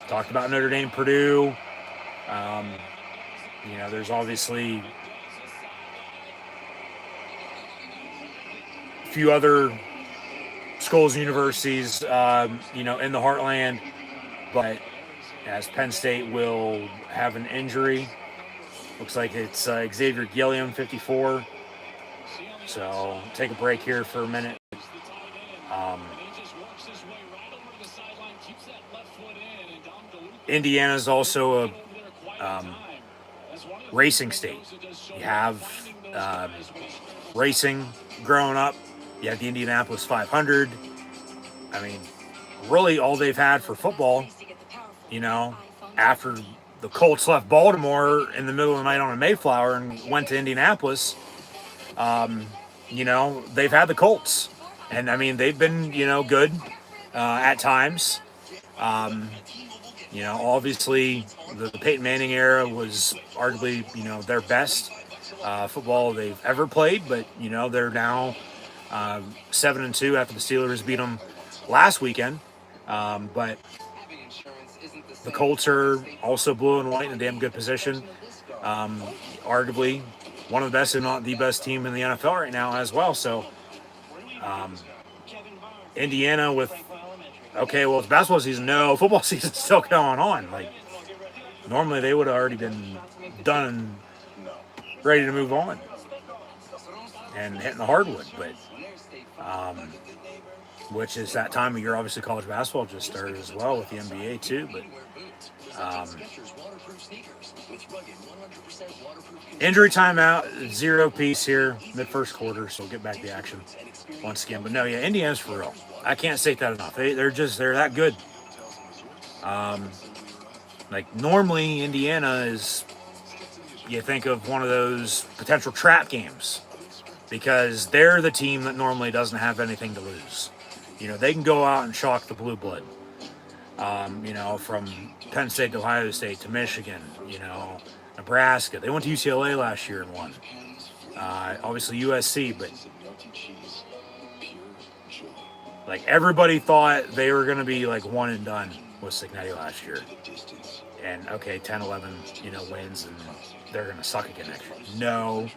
Talked about Notre Dame, Purdue. There's obviously a few other schools and universities, in the heartland. But as Penn State will have an injury, looks like it's Xavier Gilliam, 54. So take a break here for a minute. Indiana's also a racing state. You have racing growing up. You have the Indianapolis 500. I mean, really all they've had for football, after the Colts left Baltimore in the middle of the night on a Mayflower and went to Indianapolis, they've had the Colts. And, I mean, they've been, good at times. Obviously the Peyton Manning era was arguably, their best football they've ever played. But, they're now 7-2 after the Steelers beat them last weekend. But the Colts are also blue and white in a damn good position. Arguably one of the best, if not the best team in the NFL right now as well. So Indiana with, it's basketball season. No, football season's still going on. Like, normally they would have already been done, ready to move on and hitting the hardwood. But which is that time of year. Obviously, college basketball just started as well with the NBA too. But injury timeout, 0 piece here, mid-first quarter, so we'll get back to the action once again. But no, yeah, Indiana's for real. I can't state that enough. They're that good. Normally Indiana is, you think of one of those potential trap games, because they're the team that normally doesn't have anything to lose. They can go out and shock the blue blood. From Penn State to Ohio State to Michigan, Nebraska. They went to UCLA last year and won. Obviously USC, but everybody thought they were going to be one and done with Cignetti last year. And 10, 11, wins, and they're going to suck again next year. No,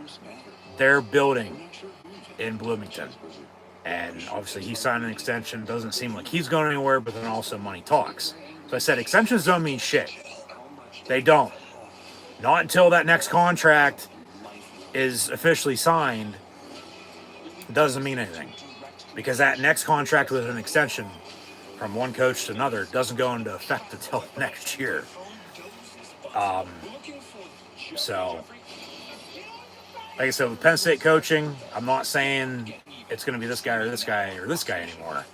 they're building in Bloomington. And obviously he signed an extension. Doesn't seem like he's going anywhere, but then also money talks. So I said extensions don't mean shit. They don't. Not until that next contract is officially signed. It doesn't mean anything. Because that next contract with an extension from one coach to another doesn't go into effect until next year. So, like I said, with Penn State coaching, I'm not saying it's going to be this guy or this guy or this guy anymore,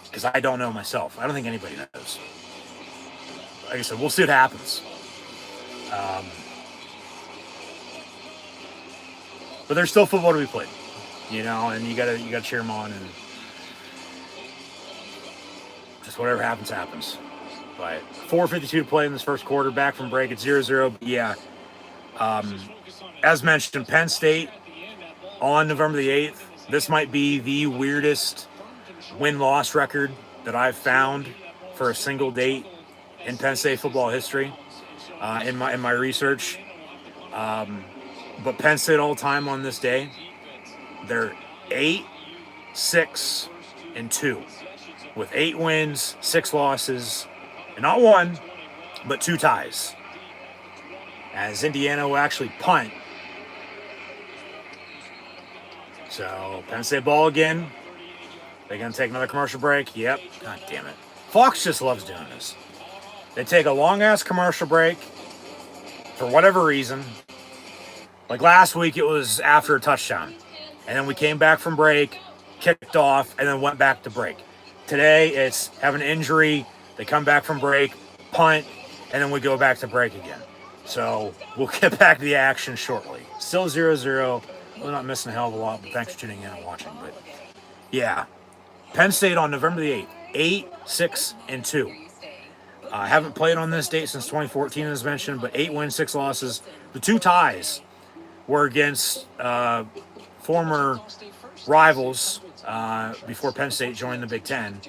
because I don't know myself. I don't think anybody knows. Like I said, we'll see what happens. But there's still football to be played. you know, and you gotta cheer them on, and just whatever happens, happens. But 4:52 to play in this first quarter, back from break at 0-0. Yeah, as mentioned, Penn State on November the 8th. This might be the weirdest win-loss record that I've found for a single date in Penn State football history in my research. But Penn State all time on this day, they're 8-6-2 with 8 wins, 6 losses, and not one, but 2 ties. As Indiana will actually punt. So Penn State ball again. They're going to take another commercial break. Yep. God damn it. Fox just loves doing this. They take a long-ass commercial break for whatever reason. Like last week, it was after a touchdown. And then we came back from break, kicked off, and then went back to break. Today, it's have an injury. They come back from break, punt, and then we go back to break again. So we'll get back to the action shortly. Still 0-0. We're not missing a hell of a lot, but thanks for tuning in and watching. But yeah, Penn State on November the 8th, 8-6-2. Haven't played on this date since 2014, as mentioned, but 8 wins, 6 losses. The 2 ties were against former rivals before Penn State joined the Big Ten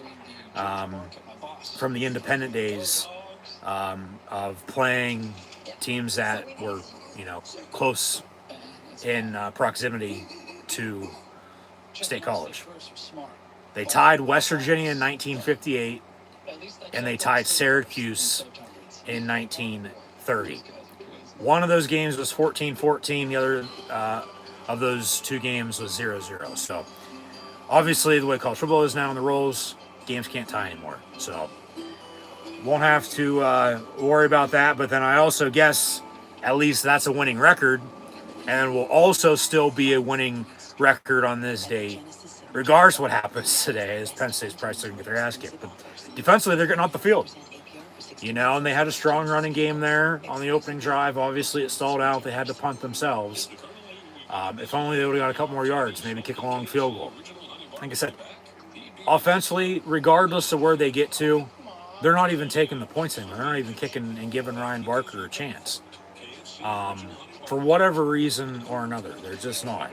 from the independent days of playing teams that were, you know, close in proximity to State College. They tied West Virginia in 1958, and they tied Syracuse in 1930. One of those games was 14-14. The other of those 2 games was 0-0. So obviously the way college football is now on the rolls, games can't tie anymore. So won't have to worry about that. But then I also guess at least that's a winning record, and will also still be a winning record on this date, regardless of what happens today, as Penn State's probably still going to get their ass kicked. But defensively, they're getting off the field. You know, and they had a strong running game there on the opening drive. Obviously, it stalled out. They had to punt themselves. If only they would have got a couple more yards, maybe kick a long field goal. Like I said, offensively, regardless of where they get to, they're not even taking the points anymore. They're not even kicking and giving Ryan Barker a chance. For whatever reason or another, they're just not.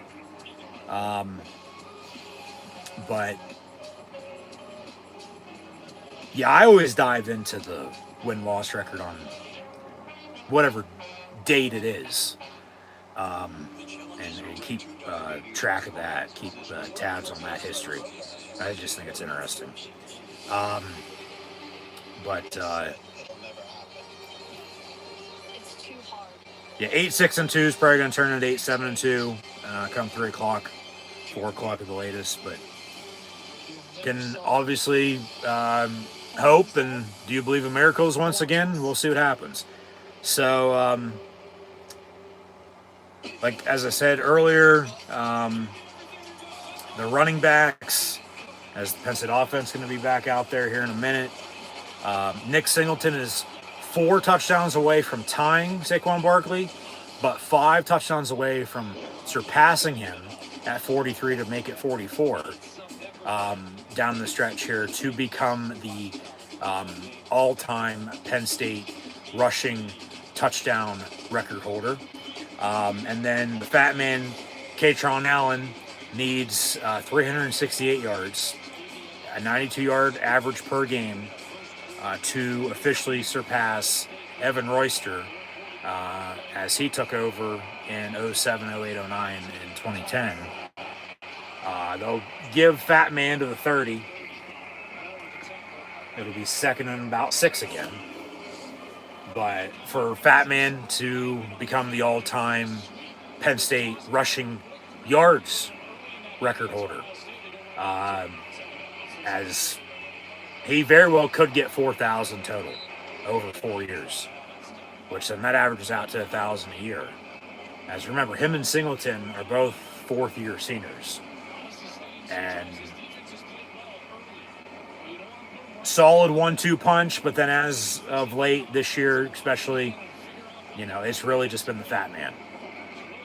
But yeah, I always dive into the win-loss record on whatever date it is, and keep track of that, keep tabs on that history. I just think it's interesting. Yeah, 8-6-2 is probably going to turn into 8-7-2 come 3 o'clock, 4 o'clock at the latest, but can obviously hope, and do you believe in miracles once again? We'll see what happens. So, like as I said earlier, the running backs, as the Penn State offense going to be back out there here in a minute. Nick Singleton is 4 touchdowns away from tying Saquon Barkley, but 5 touchdowns away from surpassing him at 43 to make it 44 down the stretch here to become the all-time Penn State rushing touchdown record holder. And then the fat man, Katron Allen, needs 368 yards, a 92-yard average per game, to officially surpass Evan Royster as he took over in 07, 08, 09, and 2010. They'll give Fat Man to the 30. It'll be second and about 6 again. But for Fat Man to become the all-time Penn State rushing yards record holder, as he very well could get 4,000 total over 4 years, which then that averages out to 1,000 a year. As remember, him and Singleton are both fourth-year seniors. And solid 1-2 punch, but then as of late this year, especially, you know, it's really just been the Fat Man.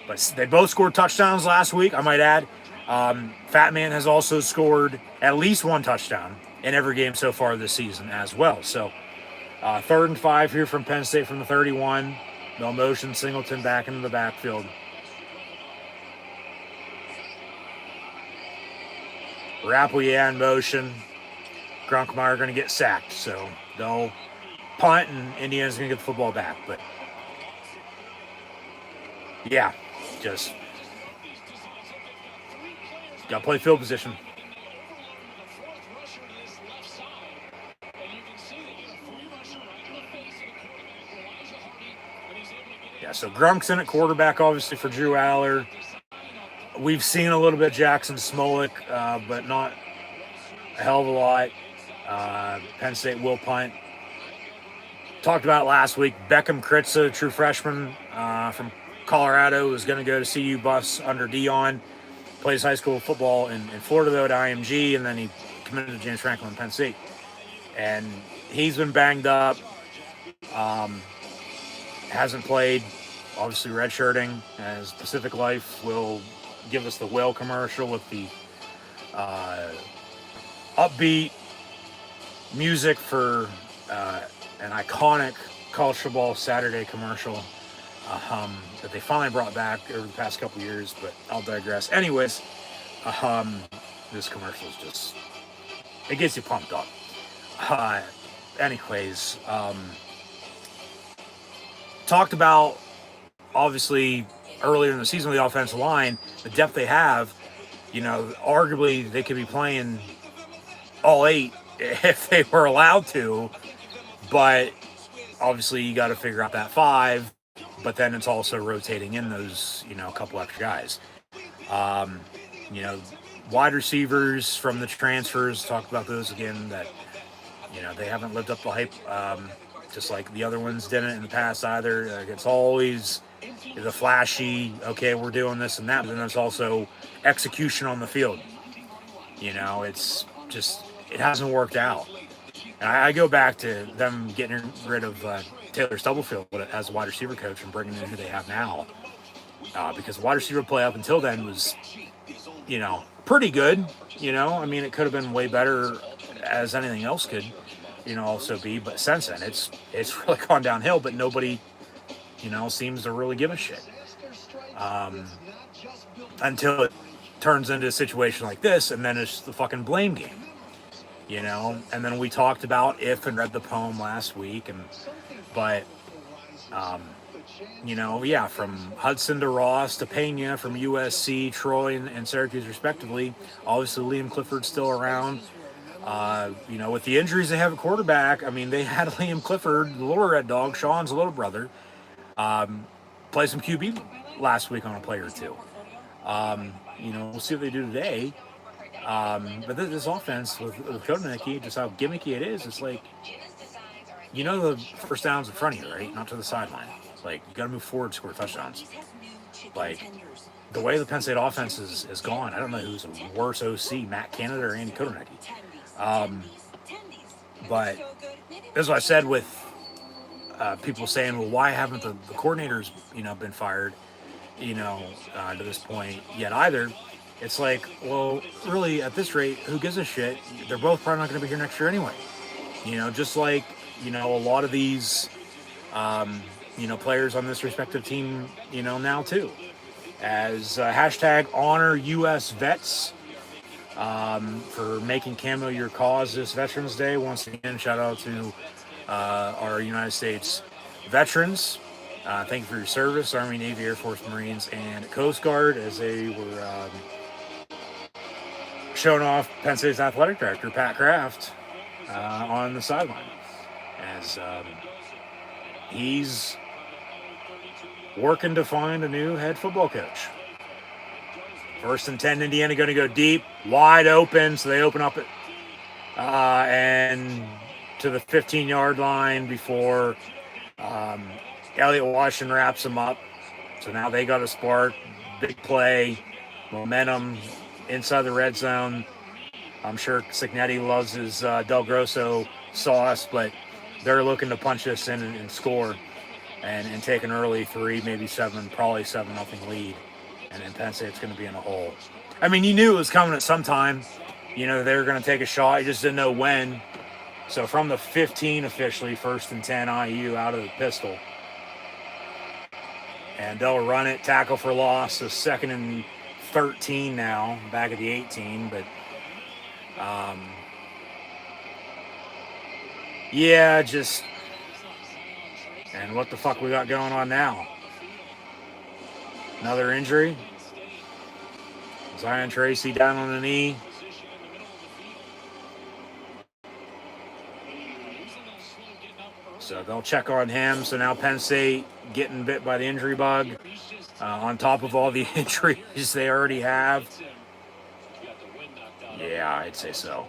But they both scored touchdowns last week, I might add. Fat Man has also scored at least one touchdown in every game so far this season as well. So 3rd and 5 here from Penn State from the 31. No motion, Singleton back into the backfield. Rappleyea in motion. Grunkmeyer going to get sacked, so they'll punt, and Indiana's going to get the football back. But yeah, just got to play field position. Yeah, so Grunk's in at quarterback, obviously, for Drew Aller. We've seen a little bit of Jackson Smolik, but not a hell of a lot. Penn State will punt. Talked about it last week. Beckham Kritza, true freshman from Colorado, is going to go to CU Buffs under Dion. Plays high school football in Florida, though, at IMG, and then he committed to James Franklin and Penn State. And he's been banged up. Hasn't played, obviously redshirting, as Pacific Life will give us the whale commercial with the upbeat music for an iconic college football Saturday commercial that they finally brought back over the past couple years, but I'll digress. Anyways, this commercial is just, it gets you pumped up. Anyways, talked about, obviously, earlier in the season with the offensive line, the depth they have. You know, arguably they could be playing all 8 if they were allowed to, but obviously you got to figure out that 5, but then it's also rotating in those, you know, a couple extra guys. You know, wide receivers from the transfers, talked about those again, that, you know, they haven't lived up to the hype, just like the other ones didn't in the past either. It's always the flashy, okay, we're doing this and that, but then there's also execution on the field. You know, it's just, it hasn't worked out. And I go back to them getting rid of Taylor Stubblefield as a wide receiver coach and bringing in who they have now. Because wide receiver play up until then was, you know, pretty good. You know, I mean, it could have been way better as anything else could, you know, also be. But since then, it's really gone downhill, but nobody, you know, seems to really give a shit. Until it turns into a situation like this, and then it's the fucking blame game. You know, and then we talked about If and read the poem last week, but you know, yeah, from Hudson to Ross to Pena, from USC, Troy, and Syracuse respectively. Obviously, Liam Clifford's still around. You know, with the injuries they have at quarterback, I mean, they had Liam Clifford, the little red dog, Sean's little brother, play some QB last week on a play or two. You know, we'll see what they do today. But this offense with Kodanecki, just how gimmicky it is, it's like, you know, the first down's in front of you, right? Not to the sideline. Like, you got to move forward to score touchdowns. Like, the way the Penn State offense is gone, I don't know who's a worse OC, Matt Canada or Andy Kodanecki. But as I said with people saying, well, why haven't the coordinators, you know, been fired, you know, to this point yet either? It's like, well, really, at this rate, who gives a shit? They're both probably not going to be here next year anyway. You know, just like, you know, a lot of these, you know, players on this respective team, you know, now too. As hashtag honor U.S. vets for making Camo your cause this Veterans Day. Once again, shout out to our United States veterans. Thank you for your service, Army, Navy, Air Force, Marines, and Coast Guard, as they were showing off Penn State's athletic director, Pat Kraft, on the sideline. As he's working to find a new head football coach. 1st and 10, Indiana going to go deep, wide open, so they open up it and to the 15-yard line before Elliott Washington wraps them up. So now they got a spark, big play, momentum inside the red zone. I'm sure Cignetti loves his Del Grosso sauce, but they're looking to punch this in and score and take an early 3, maybe 7, probably 7-0 lead. And then Penn State's going to be in a hole. I mean, you knew it was coming at some time. You know, they were going to take a shot. You just didn't know when. So from the 15 officially, 1st and 10, IU out of the pistol. And they'll run it, tackle for loss. So 2nd and 13 now, back at the 18. But, yeah, just... And what the fuck we got going on now? Another injury. Zion Tracy down on the knee. So they'll check on him. So now Penn State getting bit by the injury bug. On top of all the injuries they already have. Yeah, I'd say so.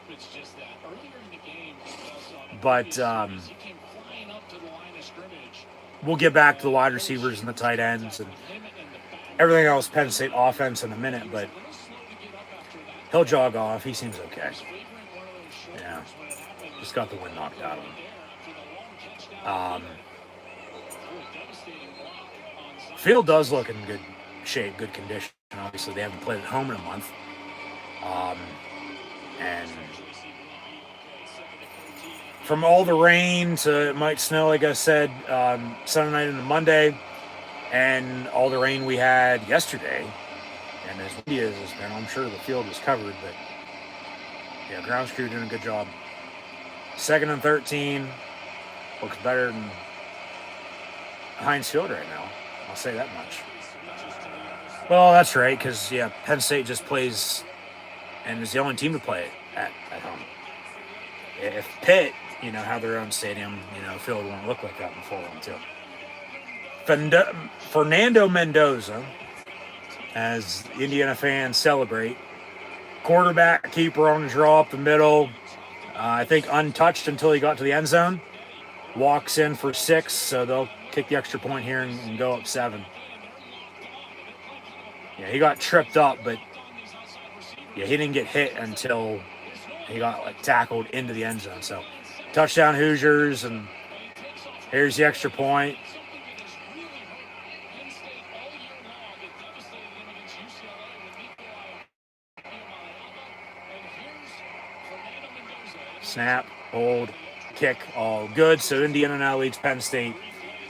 But we'll get back to the wide receivers and the tight ends and everything else Penn State offense in a minute, but he'll jog off. He seems okay. Yeah. Just got the wind knocked out of him. Field does look in good shape, good condition. Obviously, they haven't played at home in a month. And from all the rain to it might snow, like I said, Sunday night into Monday, and all the rain we had yesterday, and as windy as it's been, I'm sure the field was covered, but yeah, ground crew doing a good job. 2nd and 13 looks better than Heinz Field right now. I'll say that much. Well, that's right, because, yeah, Penn State just plays and is the only team to play it at home. If Pitt, have their own stadium, field won't look like that in 4-1-2. Fernando Mendoza, as Indiana fans celebrate, quarterback, keeper on the draw up the middle, I think untouched until he got to the end zone. Walks in for 6, so they'll kick the extra point here and go up 7. Yeah, he got tripped up, but yeah, he didn't get hit until he got tackled into the end zone. So touchdown Hoosiers, and here's the extra point. Snap, hold, kick, all good. So Indiana now leads Penn State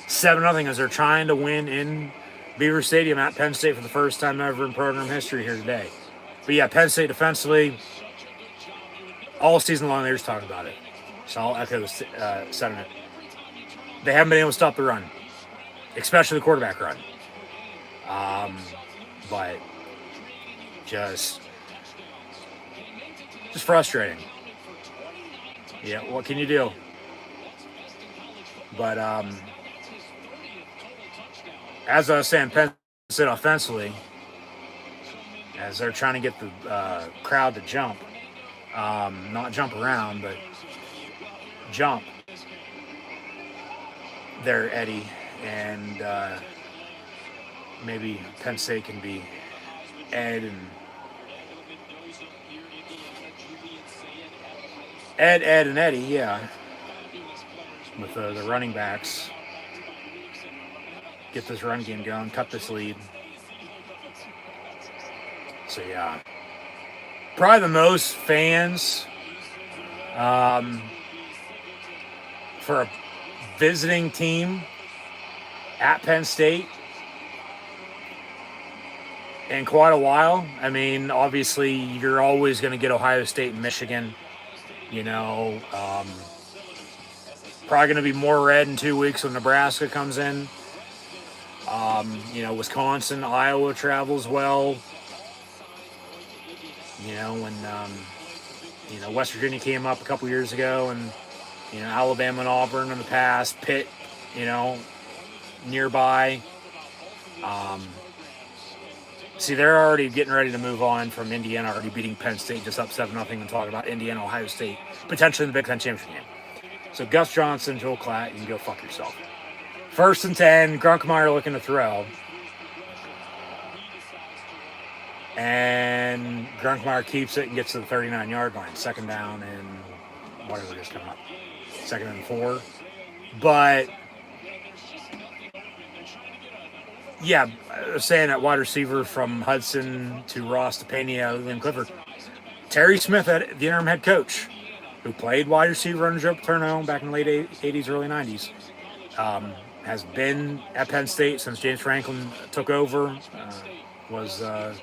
7-0 as they're trying to win in Beaver Stadium at Penn State for the first time ever in program history here today. But yeah, Penn State defensively, all season long they were just talking about it. So I'll echo the sentiment. They haven't been able to stop the run, especially the quarterback run. But just frustrating. Yeah, what can you do? But as I was saying, Penn State offensively, as they're trying to get the crowd to jump, not jump around, but jump. There, Eddie, and maybe Penn State can be Ed and Eddie, yeah, with the running backs. Get this run game going, cut this lead. So, yeah. Probably the most fans for a visiting team at Penn State in quite a while. I mean, obviously, you're always going to get Ohio State and Michigan. Probably going to be more red in 2 weeks when Nebraska comes in. Wisconsin, Iowa travels well. When West Virginia came up a couple years ago, and Alabama and Auburn in the past, Pitt, nearby. See, they're already getting ready to move on from Indiana, already beating Penn State just up 7-0, and talking about Indiana, Ohio State, potentially in the Big Ten championship game. So Gus Johnson, Joel Klatt, you can go fuck yourself. 1st and 10, Grunkmeyer looking to throw. And Grunkmeyer keeps it and gets to the 39-yard line. 2nd down and whatever it is coming up. 2nd and 4. But Yeah, I was saying that wide receiver from Hudson to Ross to Pena, William Clifford. Terry Smith, the interim head coach, who played wide receiver under Joe Paterno back in the late 80s, early 90s, has been at Penn State since James Franklin took over, was an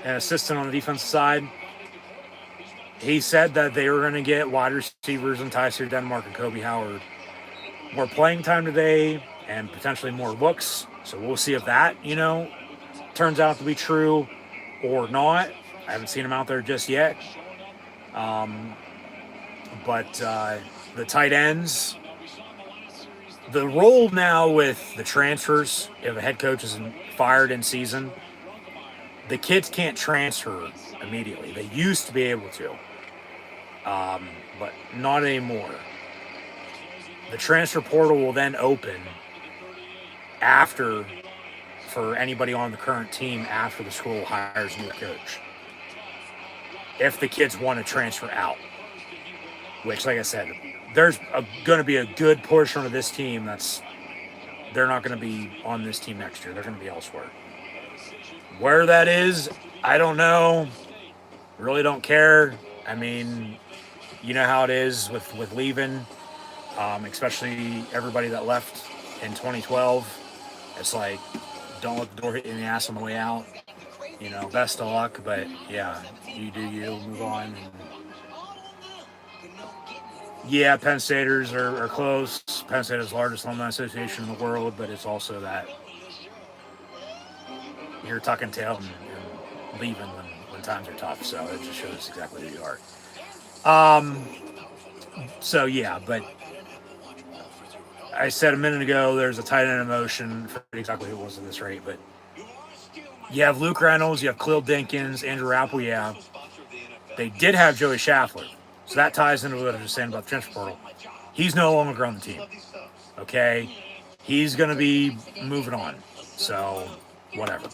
assistant on the defensive side. He said that they were going to get wide receivers in Tyser Denmark and Kobe Howard more playing time today and potentially more looks. So we'll see if that, turns out to be true or not. I haven't seen him out there just yet. But the tight ends, the role now with the transfers, if a head coach is fired in season, the kids can't transfer immediately. They used to be able to, but not anymore. The transfer portal will then open after, for anybody on the current team, after the school hires a new coach. If the kids want to transfer out, which, like I said, there's going to be a good portion of this team they're not going to be on this team next year. They're going to be elsewhere. Where that is, I don't know. Really don't care. I mean, you know how it is with leaving, especially everybody that left in 2012. It's like, don't let the door hit you in the ass on the way out. Best of luck, but yeah, you do you, move on. And yeah, Penn Staters are close. Penn State is the largest alumni association in the world, but it's also that you're tucking tail and leaving when times are tough. So it just shows exactly who you are. So yeah, but I said a minute ago there's a tight end in motion. I forget exactly who it was at this rate, but you have Luke Reynolds, you have Khalil Dinkins, Andrew Rappel, yeah. They did have Joey Schaffler. So that ties into what I was saying about the transfer portal. He's no longer on the team. Okay? He's going to be moving on. So, whatever.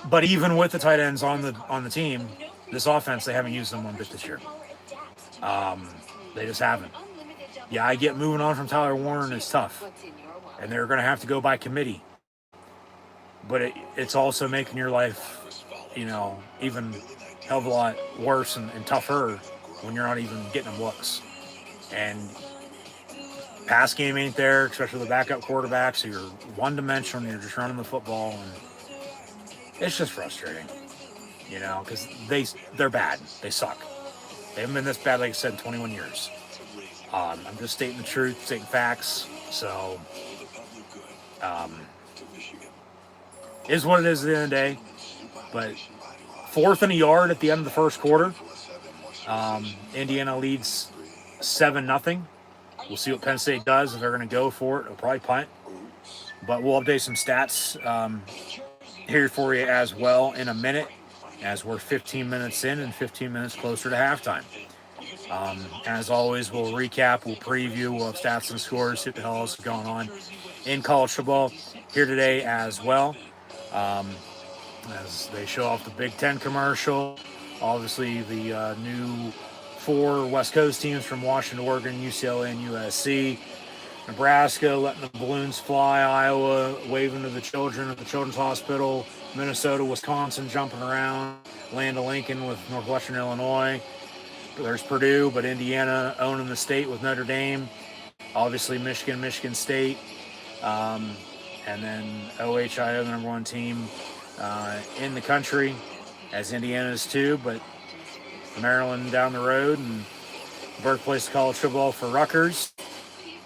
But even with the tight ends on the team, this offense, they haven't used them one bit this year. They just haven't. Yeah, I get moving on from Tyler Warren is tough. And they're going to have to go by committee. But it's also making your life, even a hell of a lot worse and tougher when you're not even getting them looks. And pass game ain't there, especially the backup quarterback, so you're one-dimensional, you're just running the football, and it's just frustrating, because they're bad. They suck. They haven't been this bad, like I said, in 21 years. I'm just stating the truth, stating facts, so is what it is at the end of the day. But 4th and a yard at the end of the first quarter. Indiana leads 7-0. We'll see what Penn State does. If they're going to go for it, they'll probably punt. But we'll update some stats here for you as well in a minute, as we're 15 minutes in and 15 minutes closer to halftime. As always, we'll recap, we'll preview, we'll have stats and scores, see what the hell else is going on in college football here today as well. As they show off the Big Ten commercial. Obviously, the new 4 West Coast teams from Washington, Oregon, UCLA, and USC. Nebraska letting the balloons fly. Iowa waving to the children at the Children's Hospital. Minnesota, Wisconsin jumping around. Land of Lincoln with Northwestern Illinois. There's Purdue, but Indiana owning the state with Notre Dame. Obviously, Michigan State. And then OHIO, the number 1 team in the country, as Indiana is too, but Maryland down the road, and birthplace of college football for Rutgers,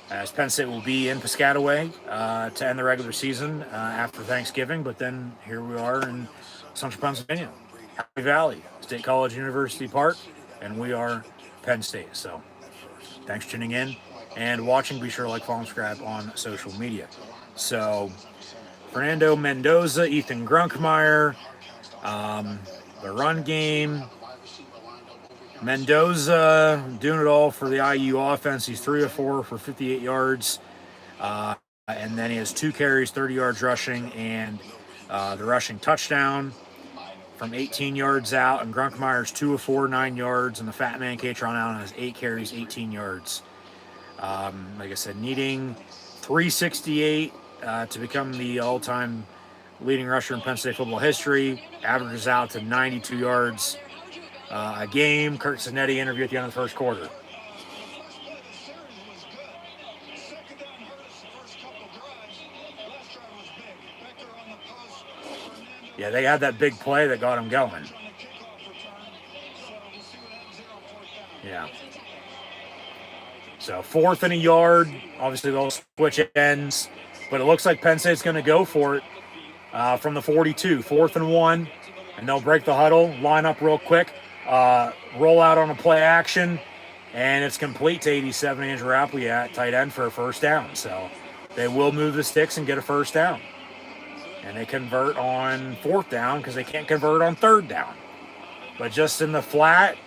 as Penn State will be in Piscataway to end the regular season after Thanksgiving. But then here we are in Central Pennsylvania, Happy Valley, State College University Park, and we are Penn State. So thanks for tuning in and watching. Be sure to like, follow, and subscribe on social media. So Fernando Mendoza, Ethan Grunkmeyer, the run game. Mendoza doing it all for the IU offense. He's 3 of 4 for 58 yards. And then he has 2 carries, 30 yards rushing, and the rushing touchdown from 18 yards out. And Grunkmeyer's 2 of 4, 9 yards. And the fat man, Katron Allen, has 8 carries, 18 yards. Like I said, needing 368 to become the all-time leading rusher in Penn State football history. Averages out to 92 yards a game. Kurt Cinetti interview at the end of the first quarter. Yeah, they had that big play that got him going. Yeah. So 4th and a yard. Obviously, they'll switch ends. But it looks like Penn State's going to go for it from the 42. 4th and 1. And they'll break the huddle, line up real quick, roll out on a play action. And it's complete to 87, Andrew Rapley at tight end for a first down. So they will move the sticks and get a first down. And they convert on 4th down because they can't convert on 3rd down. But just in the flat,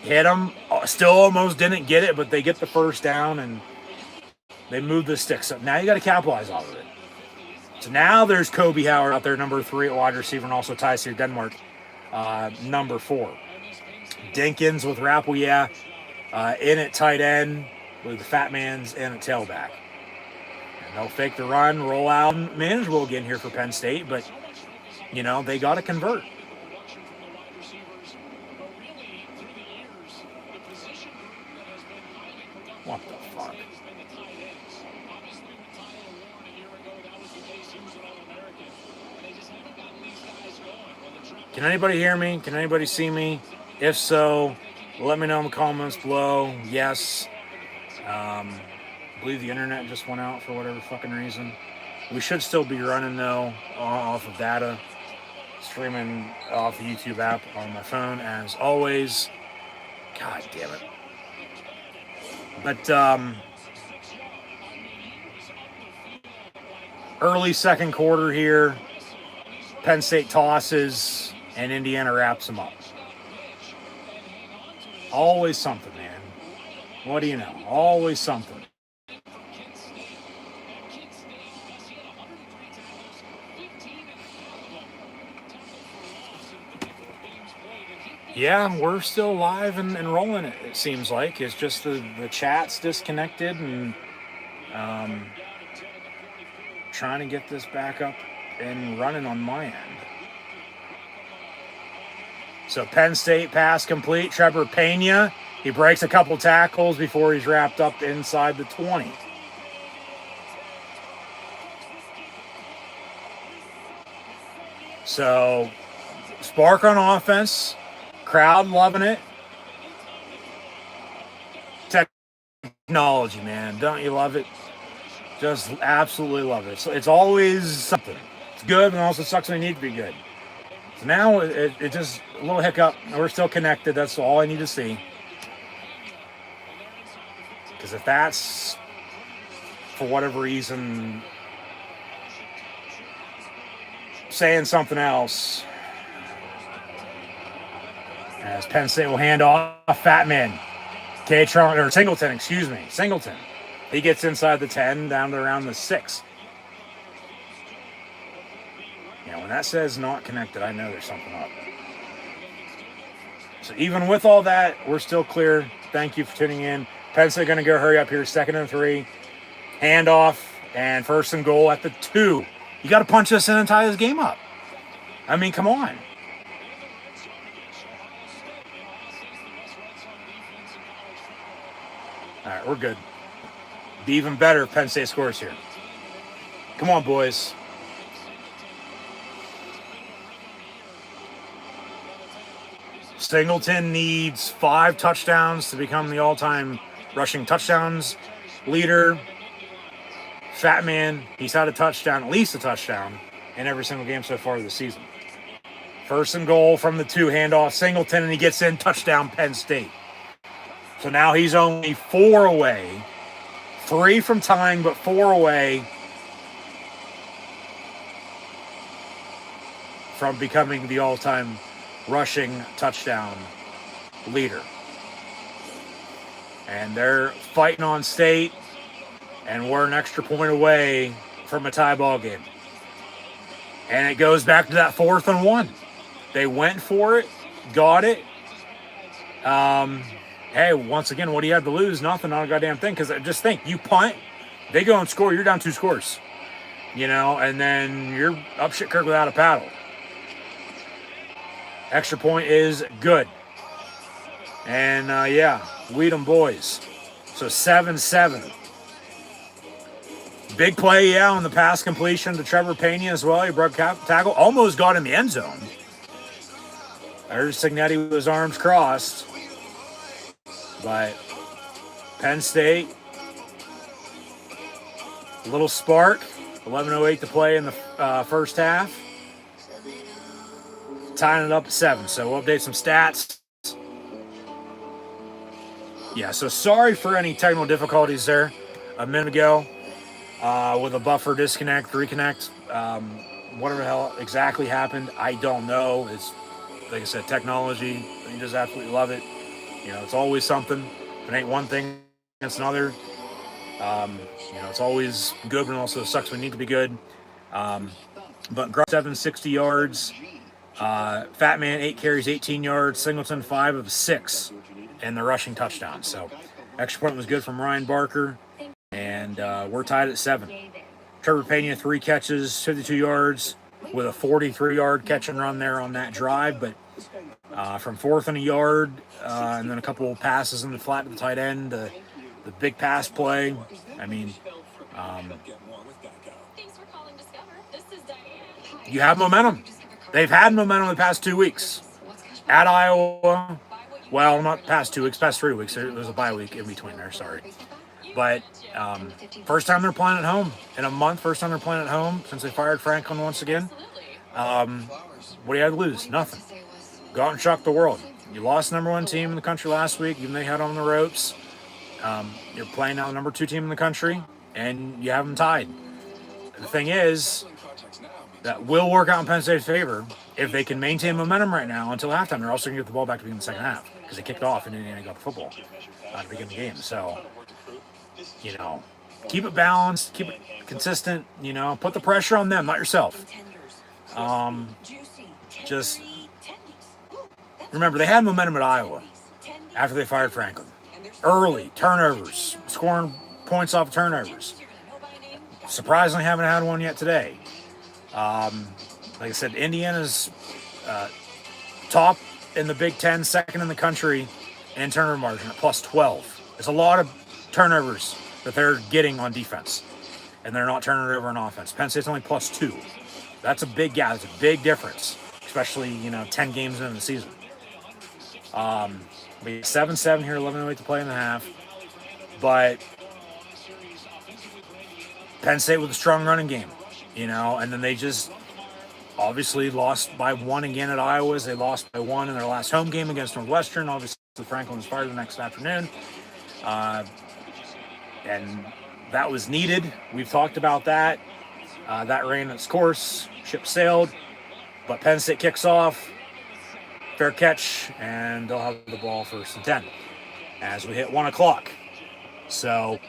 hit them. Still almost didn't get it, but they get the first down and they move the sticks up. Now you got to capitalize off of it. So now there's Kobe Howard out there, number 3 at wide receiver, and also Tyser Denmark, number 4. Dinkins with Rapley, in at tight end with the Fat Man's in at tailback. They'll fake the run, roll out, manageable again here for Penn State, but, they got to convert. What the fuck? Can anybody hear me? Can anybody see me? If so, let me know in the comments below. Yes. I believe the internet just went out for whatever fucking reason. We should still be running, though, off of data. Streaming off the YouTube app on my phone, as always. God damn it. But, early second quarter here. Penn State tosses, and Indiana wraps them up. Always something, man. What do you know? Always something. Yeah, we're still live and rolling, it seems like. It's just the chat's disconnected and trying to get this back up and running on my end. So Penn State pass complete. Trevor Pena, he breaks a couple tackles before he's wrapped up inside the 20. So spark on offense. Crowd loving it. Technology, man. Don't you love it? Just absolutely love it. So it's always something. It's good, and also sucks when you need to be good. So now it just a little hiccup. We're still connected. That's all I need to see. Because if that's, for whatever reason, saying something else, as Penn State will hand off Fat Man. Singleton. Singleton. He gets inside the 10, down to around the 6. Yeah, when that says not connected, I know there's something up. So even with all that, we're still clear. Thank you for tuning in. Penn State going to go hurry up here. 2nd and 3. Handoff and 1st and goal at the 2. You got to punch this in and tie this game up. I mean, come on. All right, we're good. Be even better if Penn State scores here. Come on, boys. Singleton needs 5 touchdowns to become the all-time rushing touchdowns leader. Fat Man, he's had a touchdown, at least a touchdown, in every single game so far this season. 1st and goal from the 2, handoff Singleton, and he gets in, touchdown Penn State. So now he's only 4 away. 3 from tying, but 4 away from becoming the all-time rushing touchdown leader. And they're fighting on state, and we're an extra point away from a tie ball game. And it goes back to that 4th and 1. They went for it, got it. Hey, once again, what do you have to lose? Nothing, not a goddamn thing. Because just think, you punt, they go and score, you're down 2 scores. and then you're up shit creek without a paddle. Extra point is good. And, lead them boys. So 7-7. Big play, on the pass completion to Trevor Pena as well. He broke tackle. Almost got in the end zone. There's Signetti with his arms crossed. But Penn State, a little spark. 11:08 to play in the first half. Tying it up at 7. So we'll update some stats. Yeah, so sorry for any technical difficulties there a minute ago with a buffer disconnect, reconnect. Whatever the hell exactly happened, I don't know. It's, like I said, technology. You just absolutely love it. It's always something. If it ain't one thing, it's another. It's always good, but also sucks when it needs to be good. But 760 yards. Fat Man, 8 carries, 18 yards. Singleton, 5 of 6 in the rushing touchdown. So extra point was good from Ryan Barker. And we're tied at 7. Trevor Pena, 3 catches, 52 yards with a 43-yard catch and run there on that drive. But from 4th and a yard, and then a couple of passes in the flat to the tight end, the big pass play. You have momentum. They've had momentum the past 2 weeks. At Iowa, well, not past 2 weeks, past 3 weeks. There's a bye week in between there, sorry. But first time they're playing at home in a month. First time they're playing at home since they fired Franklin once again. What do you have to lose? Nothing. Go out and shock the world. You lost the number 1 team in the country last week, even though you had on the ropes. You're playing now the number 2 team in the country, and you have them tied. The thing is, that will work out in Penn State's favor if they can maintain momentum right now until halftime. They're also going to get the ball back to begin the second half because they kicked off and Indiana got the football to begin the game. So, keep it balanced, keep it consistent, put the pressure on them, not yourself. Just remember, they had momentum at Iowa after they fired Franklin. Early turnovers, scoring points off turnovers. Surprisingly, haven't had one yet today. Like I said, Indiana's top in the Big Ten, second in the country in turnover margin at plus 12. It's a lot of turnovers that they're getting on defense, and they're not turning it over on offense. Penn State's only plus 2. That's a big gap. It's a big difference, especially 10 games into the season. We 7-7 here, 11:08 to play in the half, but Penn State with a strong running game. And then they just obviously lost by 1 again at Iowa. They lost by 1 in their last home game against Northwestern. Obviously, Franklin was fired the next afternoon. And that was needed. We've talked about that. That ran its course. Ship sailed. But Penn State kicks off. Fair catch. And they'll have the ball 1st and 10 as we hit 1 o'clock. So,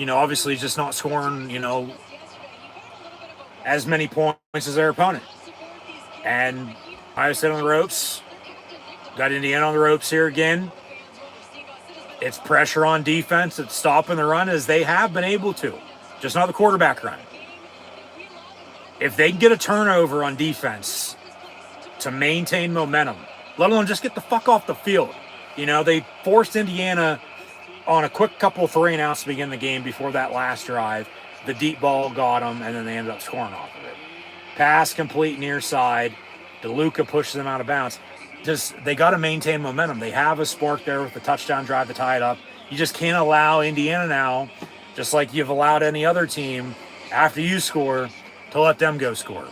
obviously just not scoring, as many points as their opponent. And Iowa State on the ropes. Got Indiana on the ropes here again. It's pressure on defense. It's stopping the run as they have been able to. Just not the quarterback run. If they can get a turnover on defense to maintain momentum, let alone just get the fuck off the field. They forced Indiana on a quick couple of 3-and-outs to begin the game before that last drive. The deep ball got them, and then they ended up scoring off of it. Pass complete near side. DeLuca pushes them out of bounds. They got to maintain momentum. They have a spark there with the touchdown drive to tie it up. You just can't allow Indiana now, just like you've allowed any other team, after you score, to let them go score.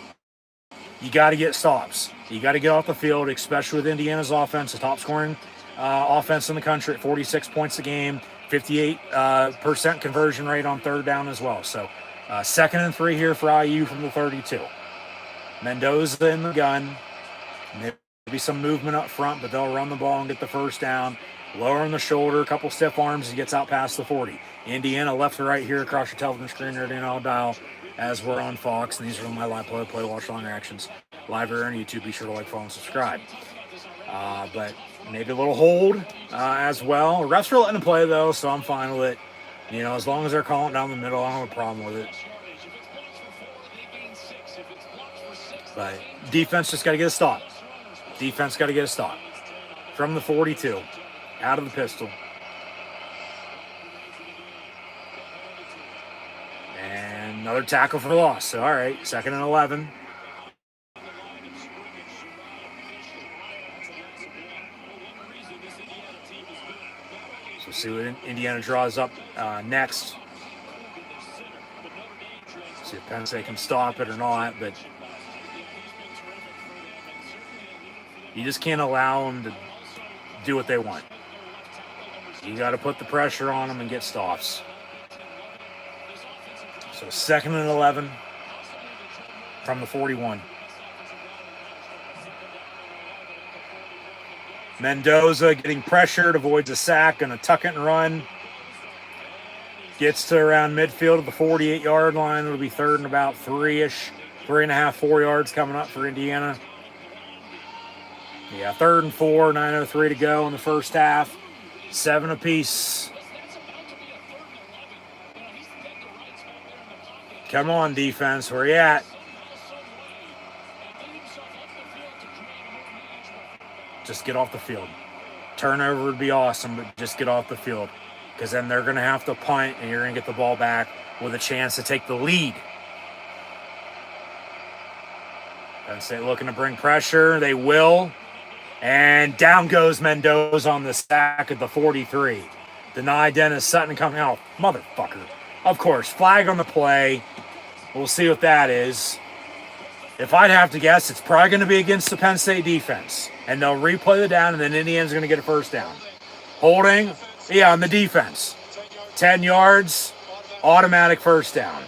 You got to get stops. You got to get off the field, especially with Indiana's offense, the top scoring offense in the country at 46 points a game, 58% conversion rate on 3rd down as well. So 2nd and 3 here for IU from the 32. Mendoza in the gun. Maybe some movement up front, but they'll run the ball and get the 1st down. Lowering the shoulder, a couple stiff arms, he gets out past the 40. Indiana left to right here across your television screen or our dial as we're on Fox. And these are my live play, watch long reactions. Live here on YouTube. Be sure to like, follow, and subscribe. But maybe a little hold as well. Refs are letting him play, though, so I'm fine with it. As long as they're calling down the middle, I don't have a problem with it. But defense just got to get a stop. Defense got to get a stop. From the 42, out of the pistol. And another tackle for loss. So, all right, 2nd and 11. So see what Indiana draws up next. See if Penn State can stop it or not, but you just can't allow them to do what they want. You got to put the pressure on them and get stops. So 2nd and 11 from the 41. Mendoza getting pressured, avoids a sack, going to tuck it and run. Gets to around midfield at the 48-yard line. It'll be 3rd and about 3-ish. 3.5, 4 yards coming up for Indiana. Yeah, 3rd and 4, 9:03 to go in the first half. 7 apiece. Come on, defense. Where you at? Just get off the field. Turnover would be awesome, but just get off the field. Because then they're going to have to punt, and you're going to get the ball back with a chance to take the lead. Penn State looking to bring pressure. They will. And down goes Mendoza on the sack at the 43. Deny Dennis Sutton coming out. Motherfucker. Of course, flag on the play. We'll see what that is. If I'd have to guess, it's probably going to be against the Penn State defense. And they'll replay the down, and then Indiana's going to get a first down. Holding, yeah, on the defense. 10 yards, automatic first down.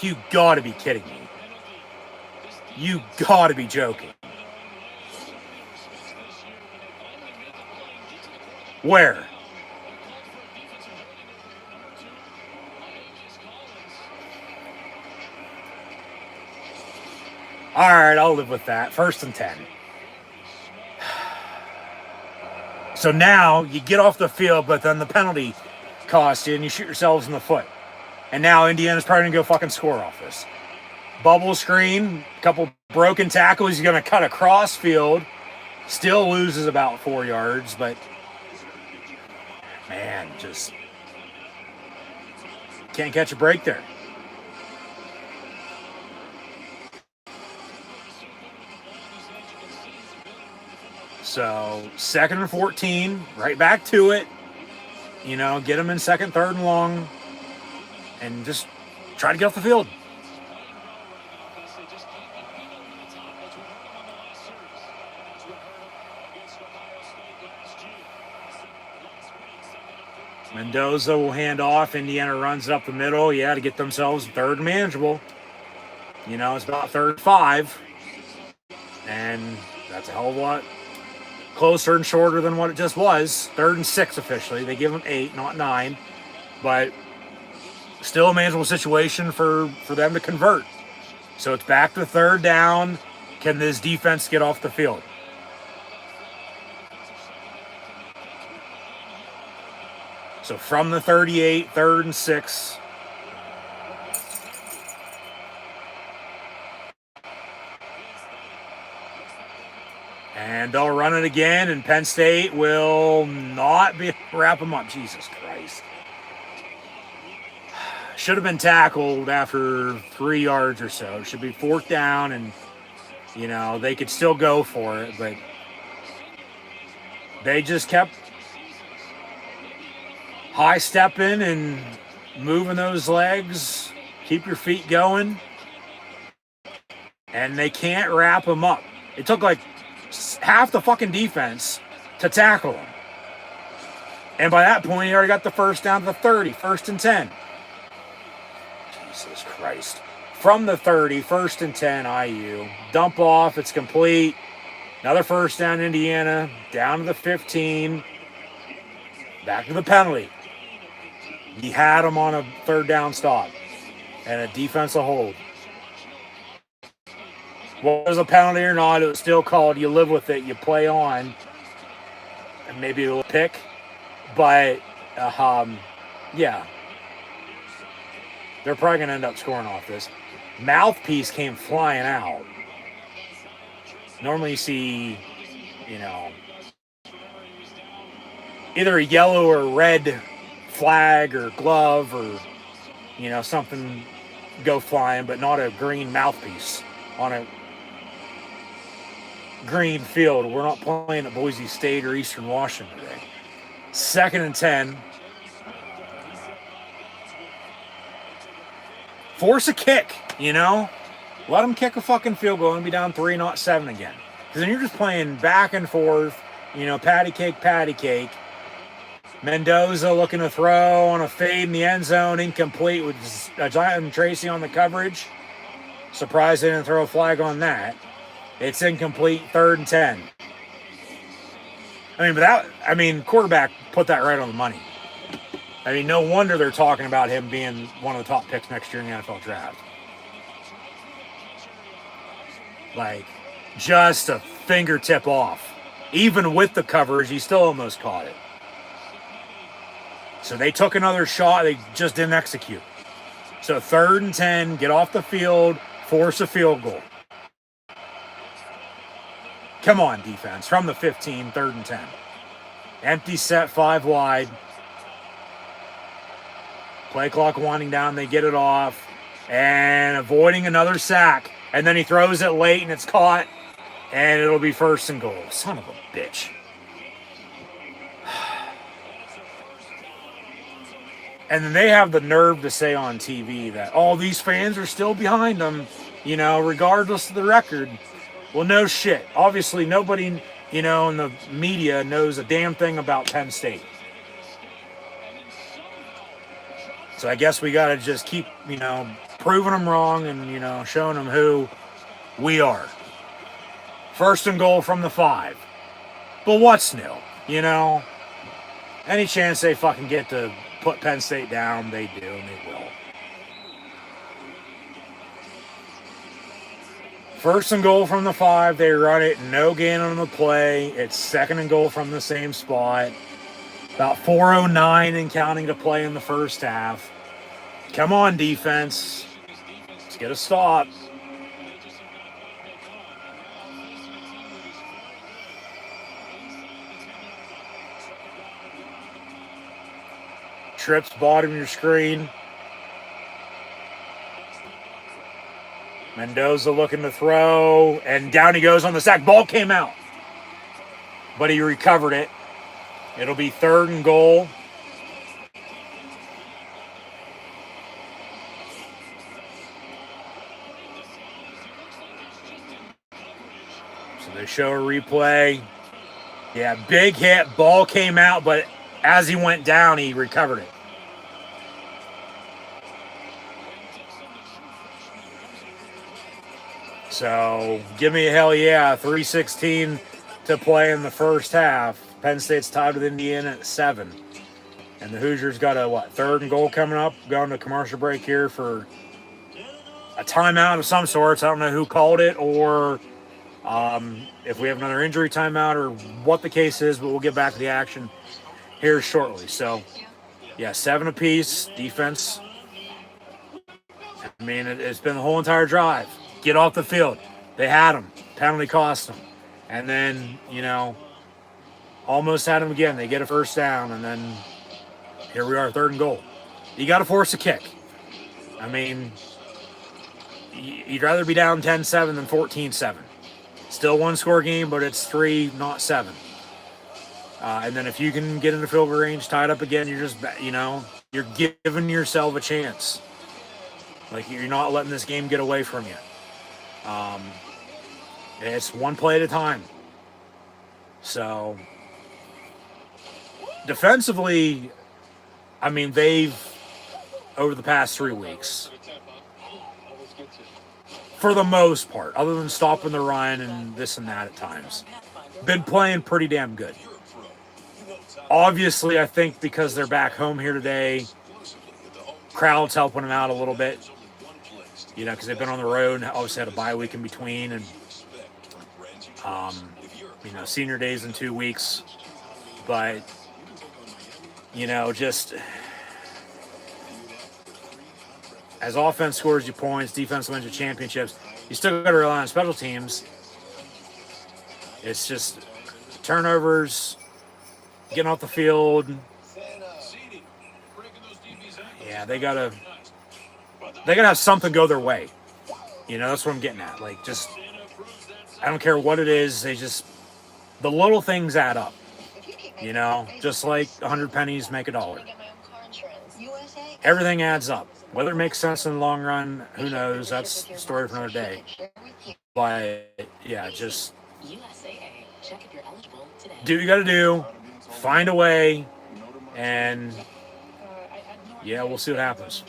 You got to be kidding me. You got to be joking. Where? All right, I'll live with that. 1st and 10. So now you get off the field, but then the penalty costs you, and you shoot yourselves in the foot. And now Indiana's probably going to go fucking score off this. Bubble screen, a couple broken tackles. He's going to cut across field. Still loses about 4 yards, but man, just can't catch a break there. So 2nd and 14, right back to it. Get them in 2nd, 3rd and long, and just try to get off the field. Mendoza will hand off. Indiana runs it up the middle. Yeah, to get themselves 3rd and manageable. It's about 3rd and 5. And that's a hell of a lot closer and shorter than what it just was. 3rd and 6 officially. They give them 8, not 9. But still a manageable situation for them to convert. So it's back to 3rd down. Can this defense get off the field? So from the 38, 3rd and 6. And they'll run it again, and Penn State will not wrap them up. Jesus Christ. Should have been tackled after 3 yards or so. It should be 4th down, and, they could still go for it, but they just kept high stepping and moving those legs. Keep your feet going. And they can't wrap them up. It took like half the fucking defense to tackle him. And by that point, he already got the first down to the 30, 1st and 10. Jesus Christ. From the 30, 1st and 10, IU. Dump off, it's complete. Another first down, Indiana. Down to the 15. Back to the penalty. He had him on a 3rd down stop. And a defensive hold. Was a penalty or not, it was still called. You live with it. You play on. And maybe a little pick. But, yeah. They're probably going to end up scoring off this. Mouthpiece came flying out. Normally you see, either a yellow or red flag or glove or, something go flying, but not a green mouthpiece on a green field. We're not playing at Boise State or Eastern Washington today. 2nd and 10. Force a kick, Let them kick a fucking field goal and be down 3, not 7 again. Because then you're just playing back and forth, patty cake. Mendoza looking to throw on a fade in the end zone, incomplete with John Tracy on the coverage. Surprised they didn't throw a flag on that. It's incomplete, 3rd and 10. Quarterback put that right on the money. No wonder they're talking about him being one of the top picks next year in the NFL draft. Just a fingertip off. Even with the coverage, he still almost caught it. So they took another shot. They just didn't execute. So 3rd and 10, get off the field, force a field goal. Come on, defense. From the 15, 3rd and 10. Empty set, 5 wide. Play clock winding down. They get it off. And avoiding another sack. And then he throws it late and it's caught. And it'll be 1st and goal. Son of a bitch. And then they have the nerve to say on TV that, these fans are still behind them, regardless of the record. Well, no shit. Obviously, nobody, in the media knows a damn thing about Penn State. So I guess we got to just keep, proving them wrong and, showing them who we are. 1st and goal from the 5. But what's new? Any chance they fucking get to put Penn State down, they do, and they will. 1st and goal from the 5. They run it. No gain on the play. It's 2nd and goal from the same spot. About 4:09 and counting to play in the first half. Come on, defense. Let's get a stop. Trips bottom of your screen. Mendoza looking to throw, and down he goes on the sack. Ball came out, but he recovered it. It'll be 3rd and goal. So they show a replay. Yeah, big hit. Ball came out, but as he went down, he recovered it. So, give me a hell yeah. 3:16 to play in the first half. Penn State's tied with Indiana at 7. And the Hoosiers got a, 3rd and goal coming up. Going to commercial break here for a timeout of some sorts. I don't know who called it or if we have another injury timeout or what the case is, but we'll get back to the action here shortly. So, 7 apiece. Defense. It's been the whole entire drive. Get off the field. They had him. Penalty cost them. And then, almost had him again. They get a 1st down, and then here we are, 3rd and goal. You got to force a kick. You'd rather be down 10-7 than 14-7. Still 1-score game, but it's 3, not 7. And then if you can get into field goal range, tied up again, you're just, you're giving yourself a chance. You're not letting this game get away from you. It's one play at a time. So, defensively, they've, over the past 3 weeks, for the most part, other than stopping the run and this and that at times, been playing pretty damn good. Obviously, I think because they're back home here today, crowd's helping them out a little bit. Because they've been on the road and obviously had a bye week in between. And, senior days in 2 weeks. But, as offense scores you points, defense wins you championships, you still got to rely on special teams. It's just turnovers, getting off the field. Yeah, they gotta have something go their way. You know, that's what I'm getting at. Like, just, I don't care what it is. The little things add up. You know, just like 100 pennies make a dollar. Everything adds up. Whether it makes sense in the long run, who knows? That's a story for another day. But yeah, just do what you got to do. Find a way, and yeah, we'll see what happens.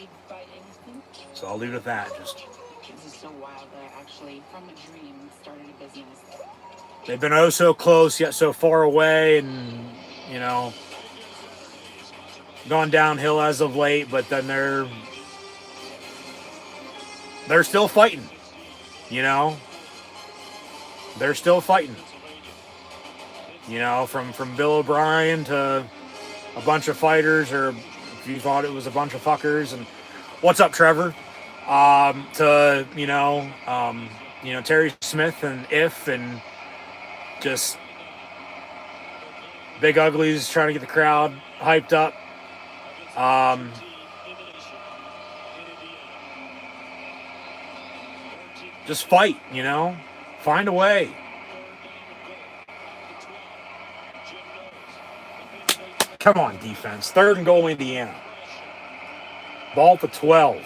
So I'll leave it at that. Just they've been oh so close yet so far away, and you know, gone downhill as of late. But then they're still fighting. You know, they're still fighting. You know, from Bill O'Brien to a bunch of fighters, or if you thought it was a bunch of fuckers, and what's up, Trevor? To Terry Smith and and just Big Uglies trying to get the crowd hyped up. Just fight, you know, find a way. Come on, defense. 3rd and goal, Indiana. Ball to 12.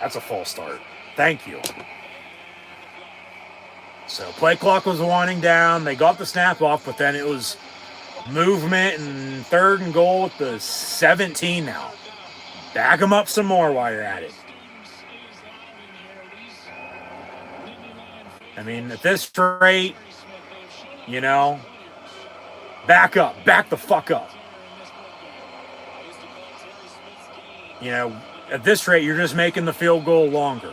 That's a false start. Thank you. So play clock was winding down. They got the snap off, but then it was movement and 3rd and goal at the 17 now. Back them up some more while you're at it. I mean, at this rate, you know, back up. Back the fuck up. You know, at this rate, you're just making the field goal longer.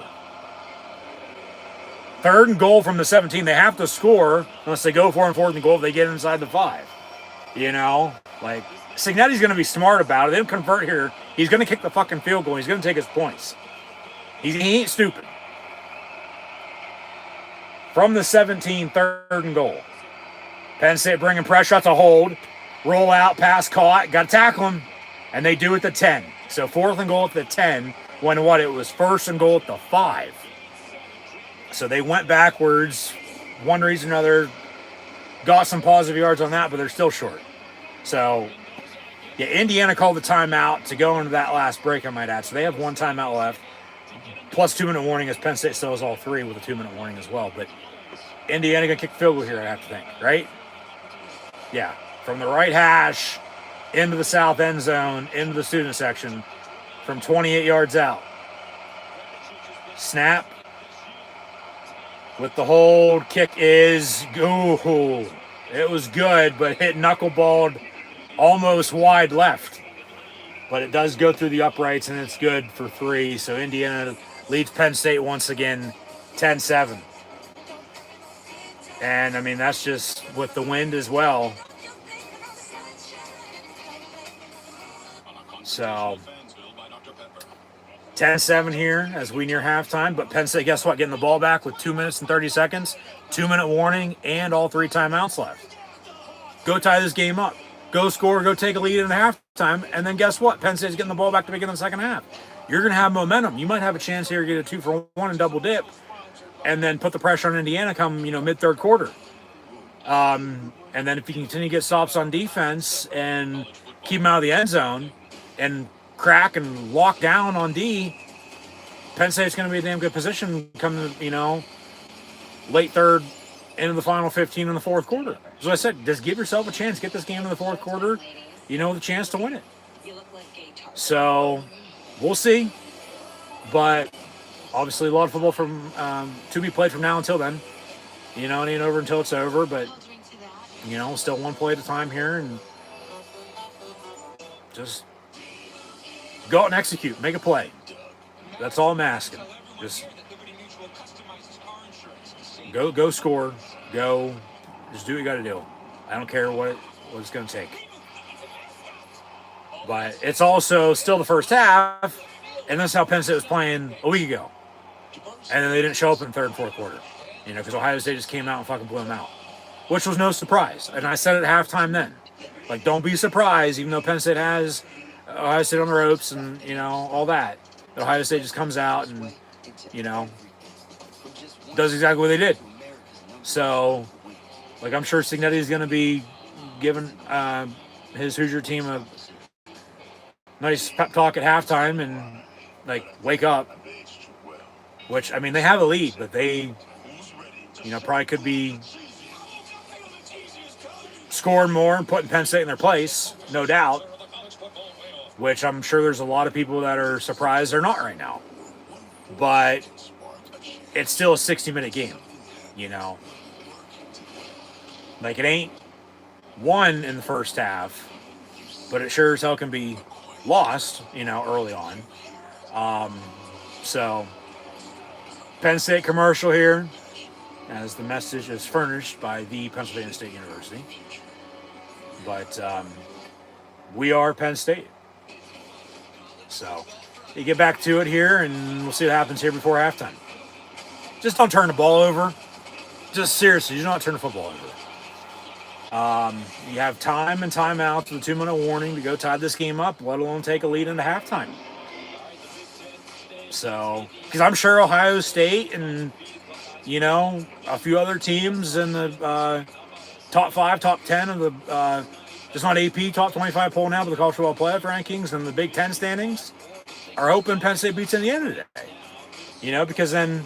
3rd and goal from the 17. They have to score unless they go for it, 4th and goal if they get inside the 5. You know, like, Cignetti's going to be smart about it. They don't convert here. He's going to kick the fucking field goal. He's going to take his points. He ain't stupid. From the 17, 3rd and goal. Penn State bringing pressure. That's a hold. Roll out, pass caught. Got to tackle him. And they do it at the 10. So 4th and goal at the 10. When it was 1st and goal at the 5. So they went backwards. One reason or another. Got some positive yards on that, but they're still short. So, yeah, Indiana called the timeout to go into that last break, I might add. So they have 1 timeout left. Plus 2-minute warning, as Penn State still has all 3 with a 2-minute warning as well. But Indiana going to kick the field goal here, I have to think, right? Yeah, from the right hash into the south end zone, into the student section, from 28 yards out. Snap. With the hold, kick is, ooh, it was good, but hit knuckleballed almost wide left. But it does go through the uprights, and it's good for 3. So Indiana leads Penn State once again, 10-7. And, I mean, that's just with the wind as well. So 10-7 here as we near halftime. But Penn State, guess what? Getting the ball back with 2 minutes and 30 seconds. 2-minute warning and all 3 timeouts left. Go tie this game up. Go score, go take a lead in the halftime. And then guess what? Penn State's getting the ball back to begin the second half. You're going to have momentum. You might have a chance here to get a 2-for-1 and double dip. And then put the pressure on Indiana come, mid-third quarter. And then if you continue to get stops on defense and keep them out of the end zone and crack and lock down on D, Penn State's going to be a damn good position coming, late third into the final 15 in the fourth quarter. As I said, just give yourself a chance. Get this game in the fourth quarter. The chance to win it. So we'll see. But obviously a lot of football from to be played from now until then. It ain't over until it's over. But, still one play at a time here. And just go out and execute. Make a play. That's all I'm asking. Just go score. Go Just do what you got to do. I don't care what it's going to take. But it's also still the first half, and that's how Penn State was playing a week ago. And then they didn't show up in the third and fourth quarter, because Ohio State just came out and fucking blew them out, which was no surprise. And I said it at halftime then, like, don't be surprised, even though Penn State has Ohio State on the ropes and all that. Ohio State just comes out and does exactly what they did. So, like, I'm sure Signetti is going to be giving his Hoosier team a nice pep talk at halftime and, like, wake up. Which, I mean, they have a lead, but they, probably could be scoring more and putting Penn State in their place, no doubt. Which I'm sure there's a lot of people that are surprised they're not right now. But it's still a 60-minute game, Like, it ain't won in the first half, but it sure as hell can be lost, early on. So, Penn State commercial here, as the message is furnished by the Pennsylvania State University. But we are Penn State. So, you get back to it here, and we'll see what happens here before halftime. Just don't turn the ball over. Just seriously, do not turn the football over. You have time and timeouts with a 2-minute warning to go tie this game up, let alone take a lead into halftime. So, because I'm sure Ohio State and, a few other teams in the top 5, top 10 of the, just not AP, top 25 poll now, but the college football playoff rankings and the Big Ten standings are hoping Penn State beats in the end of the day. Because then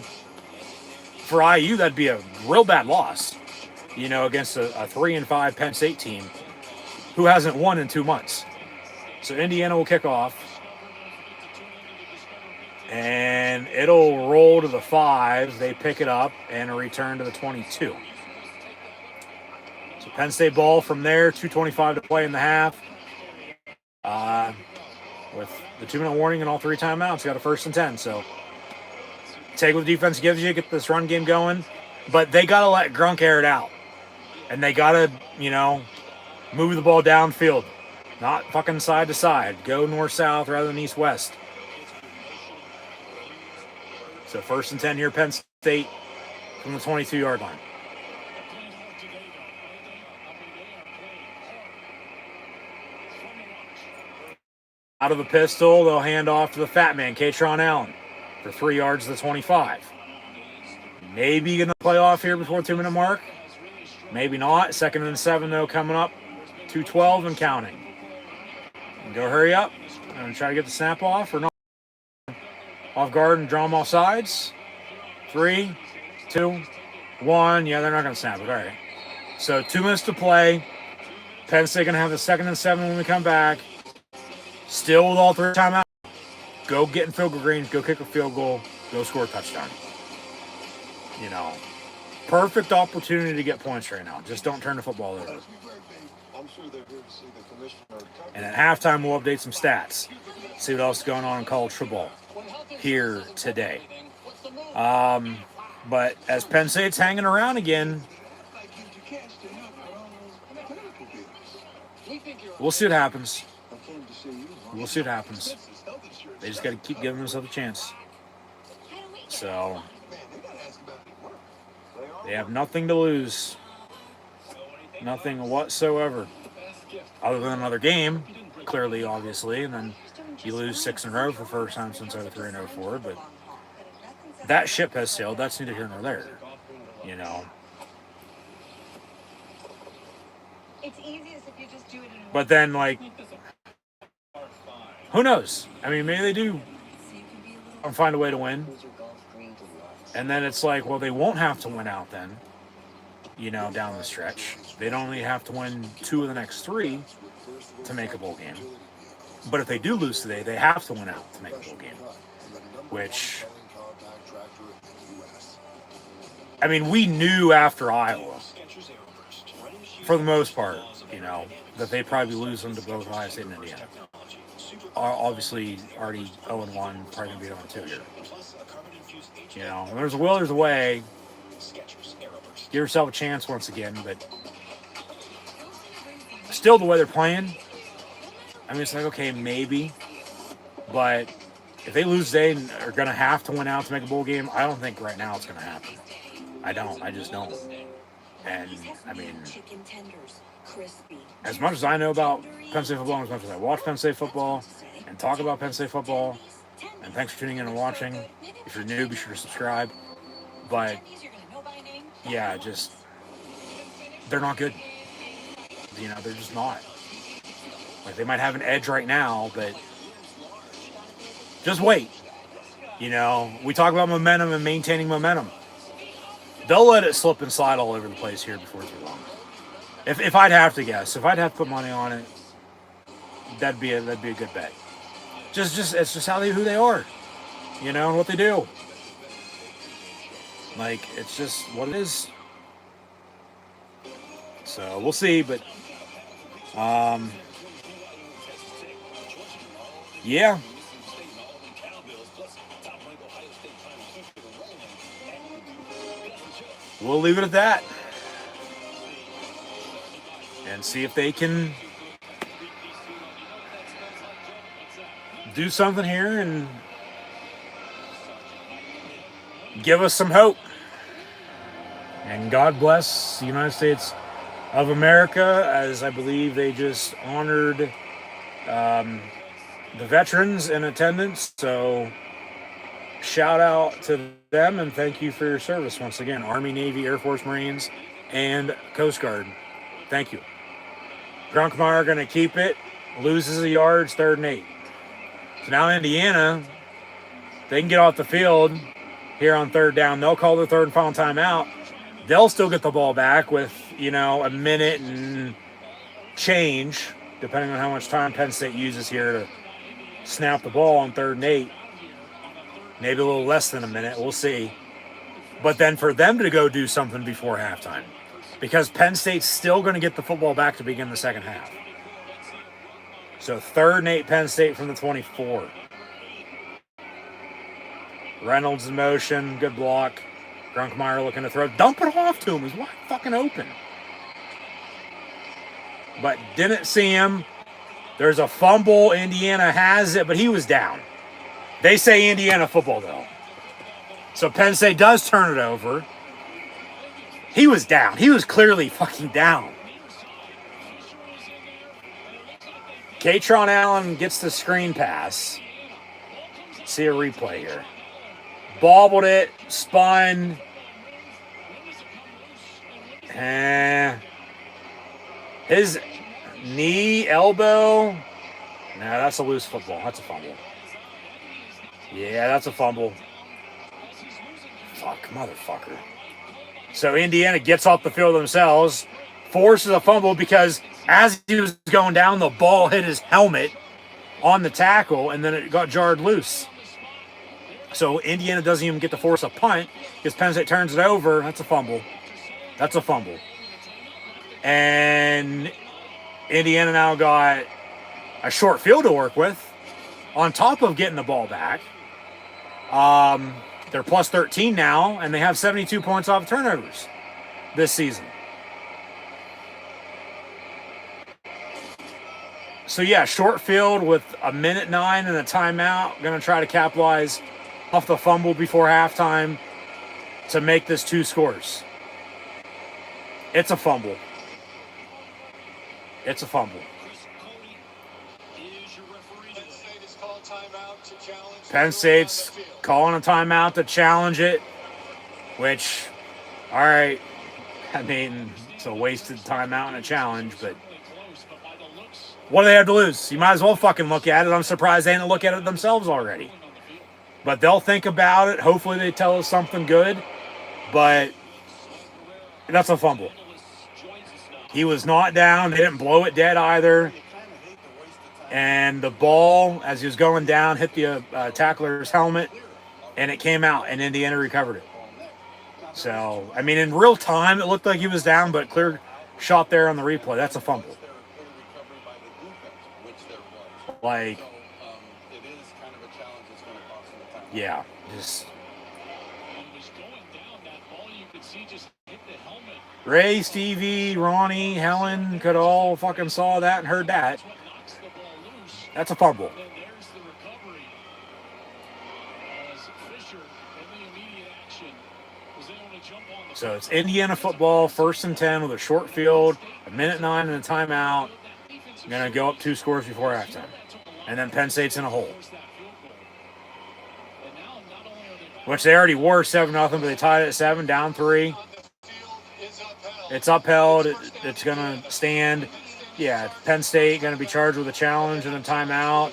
for IU, that'd be a real bad loss, against a 3-5 Penn State team who hasn't won in 2 months. So Indiana will kick off. And it'll roll to the 5. They pick it up and a return to the 22. So Penn State ball from there, 2:25 to play in the half. With the 2-minute warning and all 3 timeouts, got a 1st and 10. So take what the defense gives you, get this run game going. But they got to let Grunk air it out. And they got to, move the ball downfield. Not fucking side to side. Go north-south rather than east-west. So 1st and 10 here, Penn State from the 22-yard line. Out of the pistol, they'll hand off to the fat man, Katron Allen, for 3 yards to the 25. Maybe going to play off here before the 2-minute mark. Maybe not. 2nd and 7, though, coming up. 2:12 and counting. And go hurry up and try to get the snap off or not. Off guard and draw them off sides. 3, 2, 1. Yeah, they're not going to snap it. All right. So 2 minutes to play. Penn State going to have the 2nd and 7 when we come back. Still with all 3 timeouts. Go get in field goal range. Go kick a field goal. Go score a touchdown. Perfect opportunity to get points right now. Just don't turn the football over. And at halftime, we'll update some stats. See what else is going on in college football here today. But as Penn State's hanging around again, we'll see what happens. We'll see what happens. They just got to keep giving themselves a chance. So they have nothing to lose. Nothing whatsoever. Other than another game, clearly, obviously, and then you lose 6 in a row for the first time since 03 and 04, but that ship has sailed. That's neither here nor there, It's easiest if you just do it in But then, like, who knows? I mean, maybe they do find a way to win. And then it's like, well, they won't have to win out then, down the stretch. They'd only have to win 2 of the next 3 to make a bowl game. But if they do lose today, they have to win out to make a bowl game. Which, I mean, we knew after Iowa, for the most part, that they'd probably lose them to both Ohio State and Indiana. Obviously, already 0-1, probably going to be 0-2 here. When there's a will, there's a way. give yourself a chance once again. But still, the way they're playing, I mean, it's like, okay, maybe. But if they lose today and are going to have to win out to make a bowl game, I don't think right now it's going to happen. I don't. I just don't. And, I mean, as much as I know about Penn State football, as much as I watch Penn State football and talk about Penn State football, and thanks for tuning in and watching. If you're new, be sure to subscribe. But, yeah, just, they're not good. You know, they're just not. Like, they might have an edge right now, but just wait. You know, we talk about momentum and maintaining momentum. They'll let it slip and slide all over the place here before too long. If I'd have to guess, if I'd have to put money on it, that'd be a good bet. Just it's just who they are, you know, and what they do. Like, it's just what it is. So we'll see, but yeah. We'll leave it at that and see if they can do something here and give us some hope. And God bless the United States of America, as I believe they just honored the veterans in attendance. So shout out to them and thank you for your service once again. Army, Navy, Air Force, Marines, and Coast Guard. Thank you. Grunkmeyer going to keep it. Loses the yards, 3rd and 8. So now Indiana, they can get off the field here on 3rd down. They'll call their 3rd and final timeout. They'll still get the ball back with, you know, a minute and change, depending on how much time Penn State uses here to snap the ball on 3rd and 8. Maybe a little less than a minute. We'll see. But then for them to go do something before halftime, because Penn State's still going to get the football back to begin the second half. So 3rd and 8 Penn State from the 24. Reynolds in motion. Good block. Grunkmeyer looking to throw. Dump it off to him. He's wide fucking open. But didn't see him. There's a fumble. Indiana has it, but he was down. They say Indiana football, though. So Penn State does turn it over. He was down. He was clearly fucking down. Katron Allen gets the screen pass. See a replay here. Bobbled it, spun. His knee, elbow. Nah, that's a loose football. That's a fumble. Yeah, that's a fumble. Fuck, motherfucker. So Indiana gets off the field themselves, forces a fumble because as he was going down, the ball hit his helmet on the tackle, and then it got jarred loose. So Indiana doesn't even get to force a punt because Penn State turns it over. That's a fumble. That's a fumble. And Indiana now got a short field to work with on top of getting the ball back. They're plus 13 now, and they have 72 points off turnovers this season. So, yeah, short field with a minute 9 and a timeout. Going to try to capitalize off the fumble before halftime to make this 2 scores. It's a fumble. It's a fumble. Penn State's calling a timeout to challenge it, which, all right, I mean, it's a wasted timeout and a challenge, but what do they have to lose? You might as well fucking look at it. I'm surprised they didn't look at it themselves already. But they'll think about it. Hopefully they tell us something good, but that's a fumble. He was not down. They didn't blow it dead either. And the ball, as he was going down, hit the tackler's helmet, and it came out, and Indiana recovered it. So, I mean, in real time, it looked like he was down, but clear shot there on the replay. That's a fumble. Like, yeah, just. Ray, Stevie, Ronnie, Helen could all fucking saw that and heard that. That's a fumble. So it's Indiana football, 1st and 10 with a short field, 1:09 and a timeout. Going to go up 2 scores before halftime. And then Penn State's in a hole. Which they already were 7-0, but they tied it at 7, down 3. It's upheld. It's going to stand. Yeah, Penn State going to be charged with a challenge and a timeout.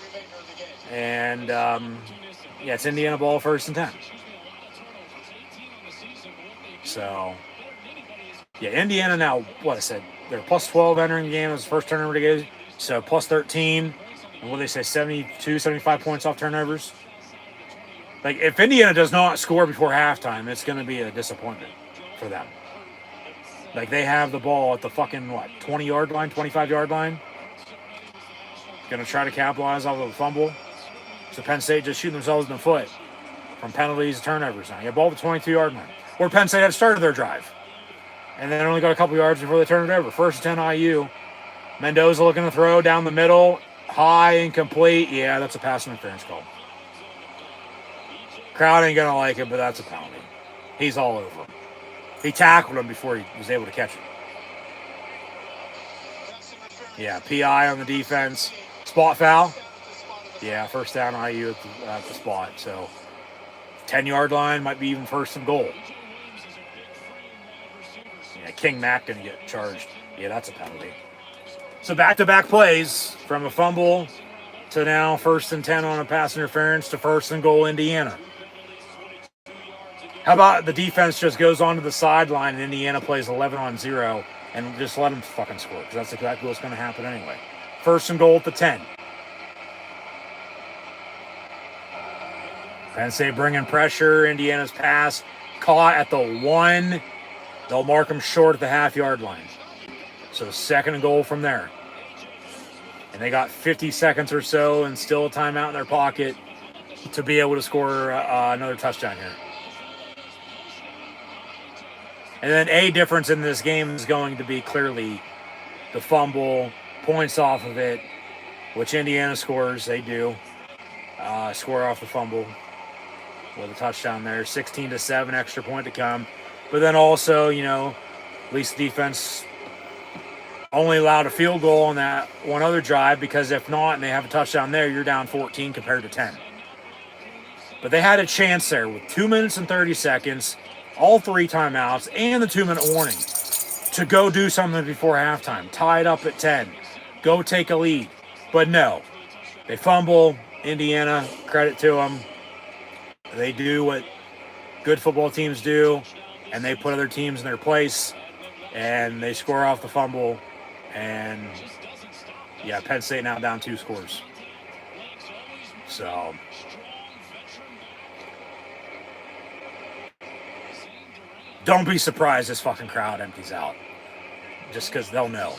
And, yeah, it's Indiana ball, 1st and 10. So, yeah, Indiana now, what I said, they're plus 12 entering the game. It was the first turnover to get. So, plus 13. And what they say, 72, 75 points off turnovers. Like, if Indiana does not score before halftime, it's going to be a disappointment for them. Like, they have the ball at the fucking, 20-yard line, 25-yard line. Going to try to capitalize off of a fumble. So Penn State just shooting themselves in the foot from penalties and turnovers now. You have ball at the 22-yard line. Or Penn State had started their drive. And then only got a couple yards before they turned it over. 1st and 10 IU. Mendoza looking to throw down the middle. High, incomplete. Yeah, that's a pass interference call. Crowd ain't going to like it, but that's a penalty. He's all over him. He tackled him before he was able to catch him. Yeah, PI on the defense. Spot foul. Yeah, 1st down IU at the spot. So, 10-yard line might be even 1st and goal. Yeah, King Mack going to get charged. Yeah, that's a penalty. So, back-to-back plays from a fumble to now 1st and 10 on a pass interference to 1st and goal Indiana. How about the defense just goes onto the sideline and Indiana plays 11-on-0 and just let them fucking score, because that's exactly what's going to happen anyway. 1st and goal at the 10. Penn State bringing pressure. Indiana's pass caught at the 1. They'll mark them short at the half-yard line. So 2nd and goal from there. And they got 50 seconds or so and still a timeout in their pocket to be able to score another touchdown here. And then a difference in this game is going to be clearly the fumble, points off of it, which Indiana scores. They do score off the fumble with a touchdown there. 16-7, extra point to come. But then also, at least the defense only allowed a field goal on that one other drive, because if not, and they have a touchdown there, you're down 14 compared to 10. But they had a chance there with 2 minutes and 30 seconds, all 3 timeouts, and the 2-minute warning to go do something before halftime. Tie it up at 10. Go take a lead. But no. They fumble. Indiana, credit to them. They do what good football teams do, and they put other teams in their place, and they score off the fumble. And, yeah, Penn State now down 2 scores. So, don't be surprised this fucking crowd empties out. Just because they'll know.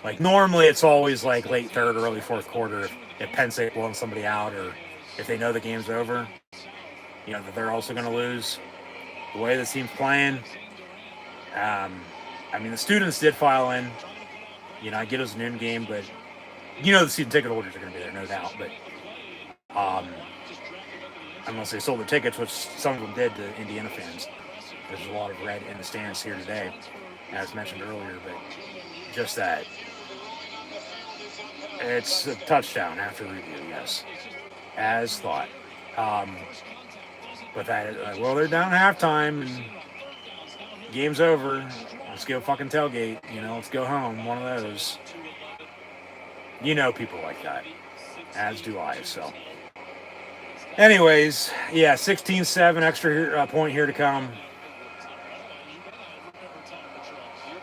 Like, normally it's always like late 3rd, early 4th quarter if Penn State blows somebody out, or if they know the game's over, that they're also going to lose. The way this team's playing, the students did file in. I get it was a noon game, but the season ticket holders are going to be there, no doubt. But unless they sold the tickets, which some of them did to Indiana fans. There's a lot of red in the stands here today, as mentioned earlier, but just that. It's a touchdown after review, yes, as thought. But that, they're down halftime and game's over. Let's go fucking tailgate, let's go home. One of those. People like that, as do I. So, anyways, yeah, 16-7, extra point here to come.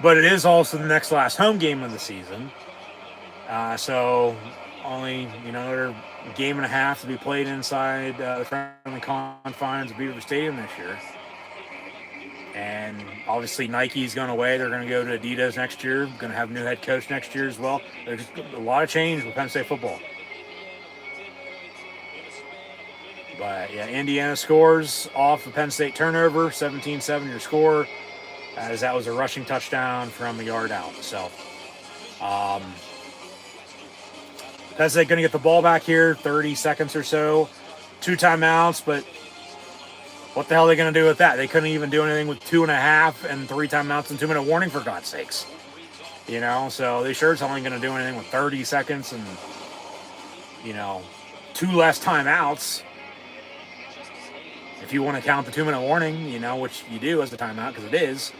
But it is also the next last home game of the season. So only, another game and a half to be played inside the friendly confines of Beaver Stadium this year. And obviously Nike's going away. They're going to go to Adidas next year. Going to have a new head coach next year as well. There's a lot of change with Penn State football. But, yeah, Indiana scores off the Penn State turnover, 17-7 your score, as that was a rushing touchdown from a yard out. So, Penn State going to get the ball back here, 30 seconds or so. 2 timeouts, but what the hell are they going to do with that? They couldn't even do anything with 2.5 and 3 timeouts and 2-minute warning, for God's sakes. You know, so they sure as hell ain't going to do anything with 30 seconds and, 2 less timeouts. If you want to count the 2-minute warning, which you do as a timeout, because it is.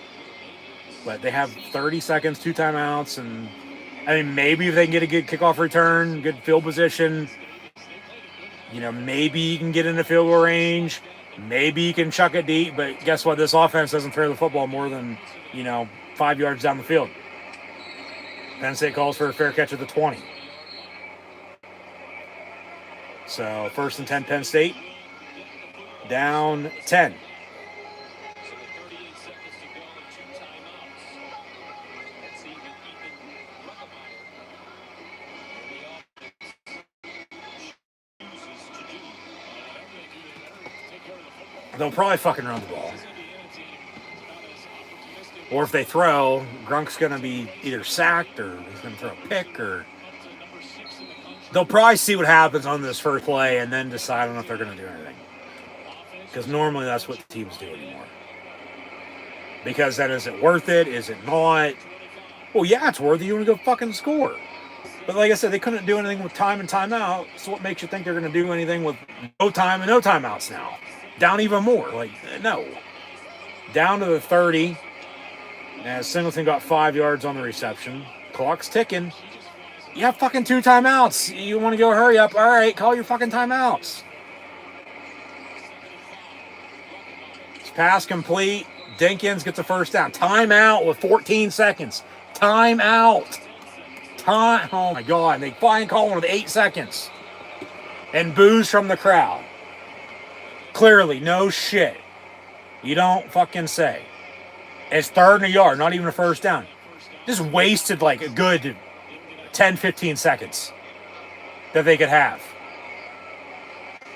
But they have 30 seconds, 2 timeouts, and maybe if they can get a good kickoff return, good field position, maybe you can get into field goal range, maybe you can chuck it deep, but guess what? This offense doesn't throw the football more than, 5 yards down the field. Penn State calls for a fair catch at the 20. So 1st and 10 Penn State, down 10. They'll probably fucking run the ball. Or if they throw, Grunk's going to be either sacked or he's going to throw a pick, or they'll probably see what happens on this first play and then decide on if they're going to do anything. Because normally that's what teams do anymore. Because then is it worth it? Is it not? Well, yeah, it's worth it. You want to go fucking score. But like I said, they couldn't do anything with time and timeout. So what makes you think they're going to do anything with no time and no timeouts now? Down even more. No. Down to the 30. As Singleton got 5 yards on the reception. Clock's ticking. You have fucking 2 timeouts. You want to go hurry up? All right, call your fucking timeouts. It's pass complete. Dinkins gets a first down. Timeout with 14 seconds. Timeout. Oh my God. And they finally call one with 8 seconds. And boos from the crowd. Clearly, no shit. You don't fucking say. It's 3rd and a yard, not even a first down. Just wasted like a good 10, 15 seconds that they could have.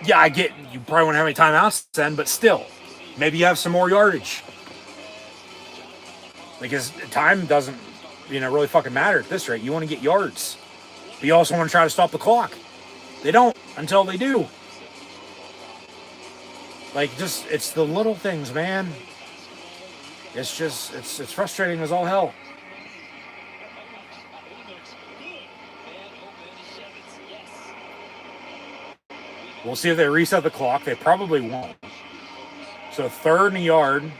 Yeah, I get you probably won't have any timeouts then, but still, maybe you have some more yardage. Because time doesn't, really fucking matter at this rate. You want to get yards. But you also want to try to stop the clock. They don't until they do. It's the little things, man. It's just, it's frustrating as all hell. We'll see if they reset the clock. They probably won't. So 3rd and a yard.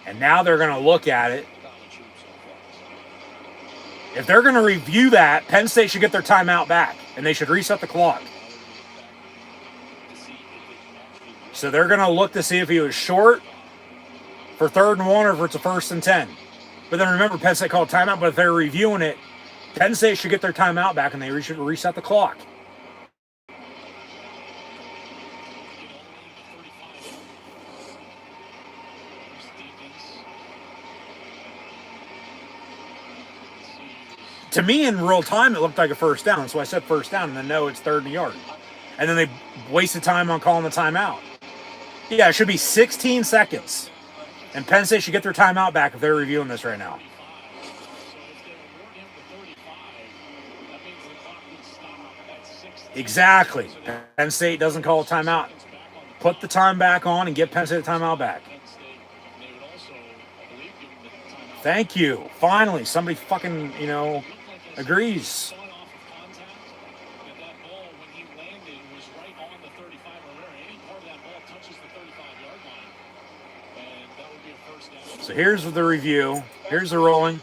And now they're going to look at it. If they're going to review that, Penn State should get their timeout back, and they should reset the clock. So they're going to look to see if he was short for 3rd and 1 or if it's a 1st and 10. But then remember, Penn State called timeout, but if they're reviewing it, Penn State should get their timeout back, and they should reset the clock. To me, in real time, it looked like a first down. So I said first down, and then no, it's 3rd and a yard. And then they wasted time on calling the timeout. Yeah, it should be 16 seconds. And Penn State should get their timeout back if they're reviewing this right now. Exactly. Penn State doesn't call a timeout. Put the time back on and get Penn State the timeout back. Thank you. Finally, somebody fucking, agrees. So here's the review. Here's the rolling.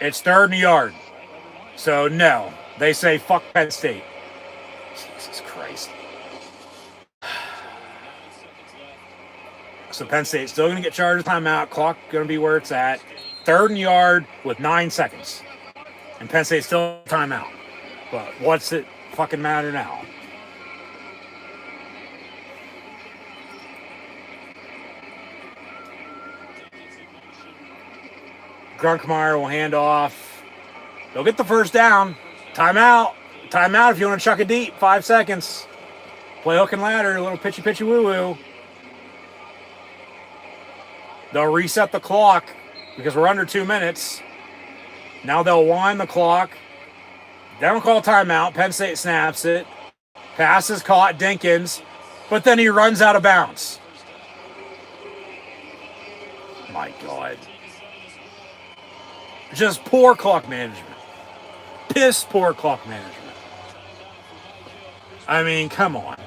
It's 3rd and a yard. So no, they say fuck Penn State. Jesus Christ. So Penn State's still going to get charged with timeout. Clock going to be where it's at. 3rd and yard with 9 seconds. And Penn State still timeout. But what's it fucking matter now? Grunkmeyer will hand off. They'll get the first down. Timeout. Timeout if you want to chuck it deep. 5 seconds. Play hook and ladder. A little pitchy woo-woo. They'll reset the clock because we're under 2 minutes. Now they'll wind the clock. They don't call timeout. Penn State snaps it. Pass is caught. Dinkins. But then he runs out of bounds. My God. Just poor clock management. Piss poor clock management. I mean, come on.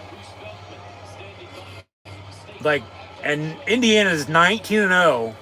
Like, and Indiana's 19-0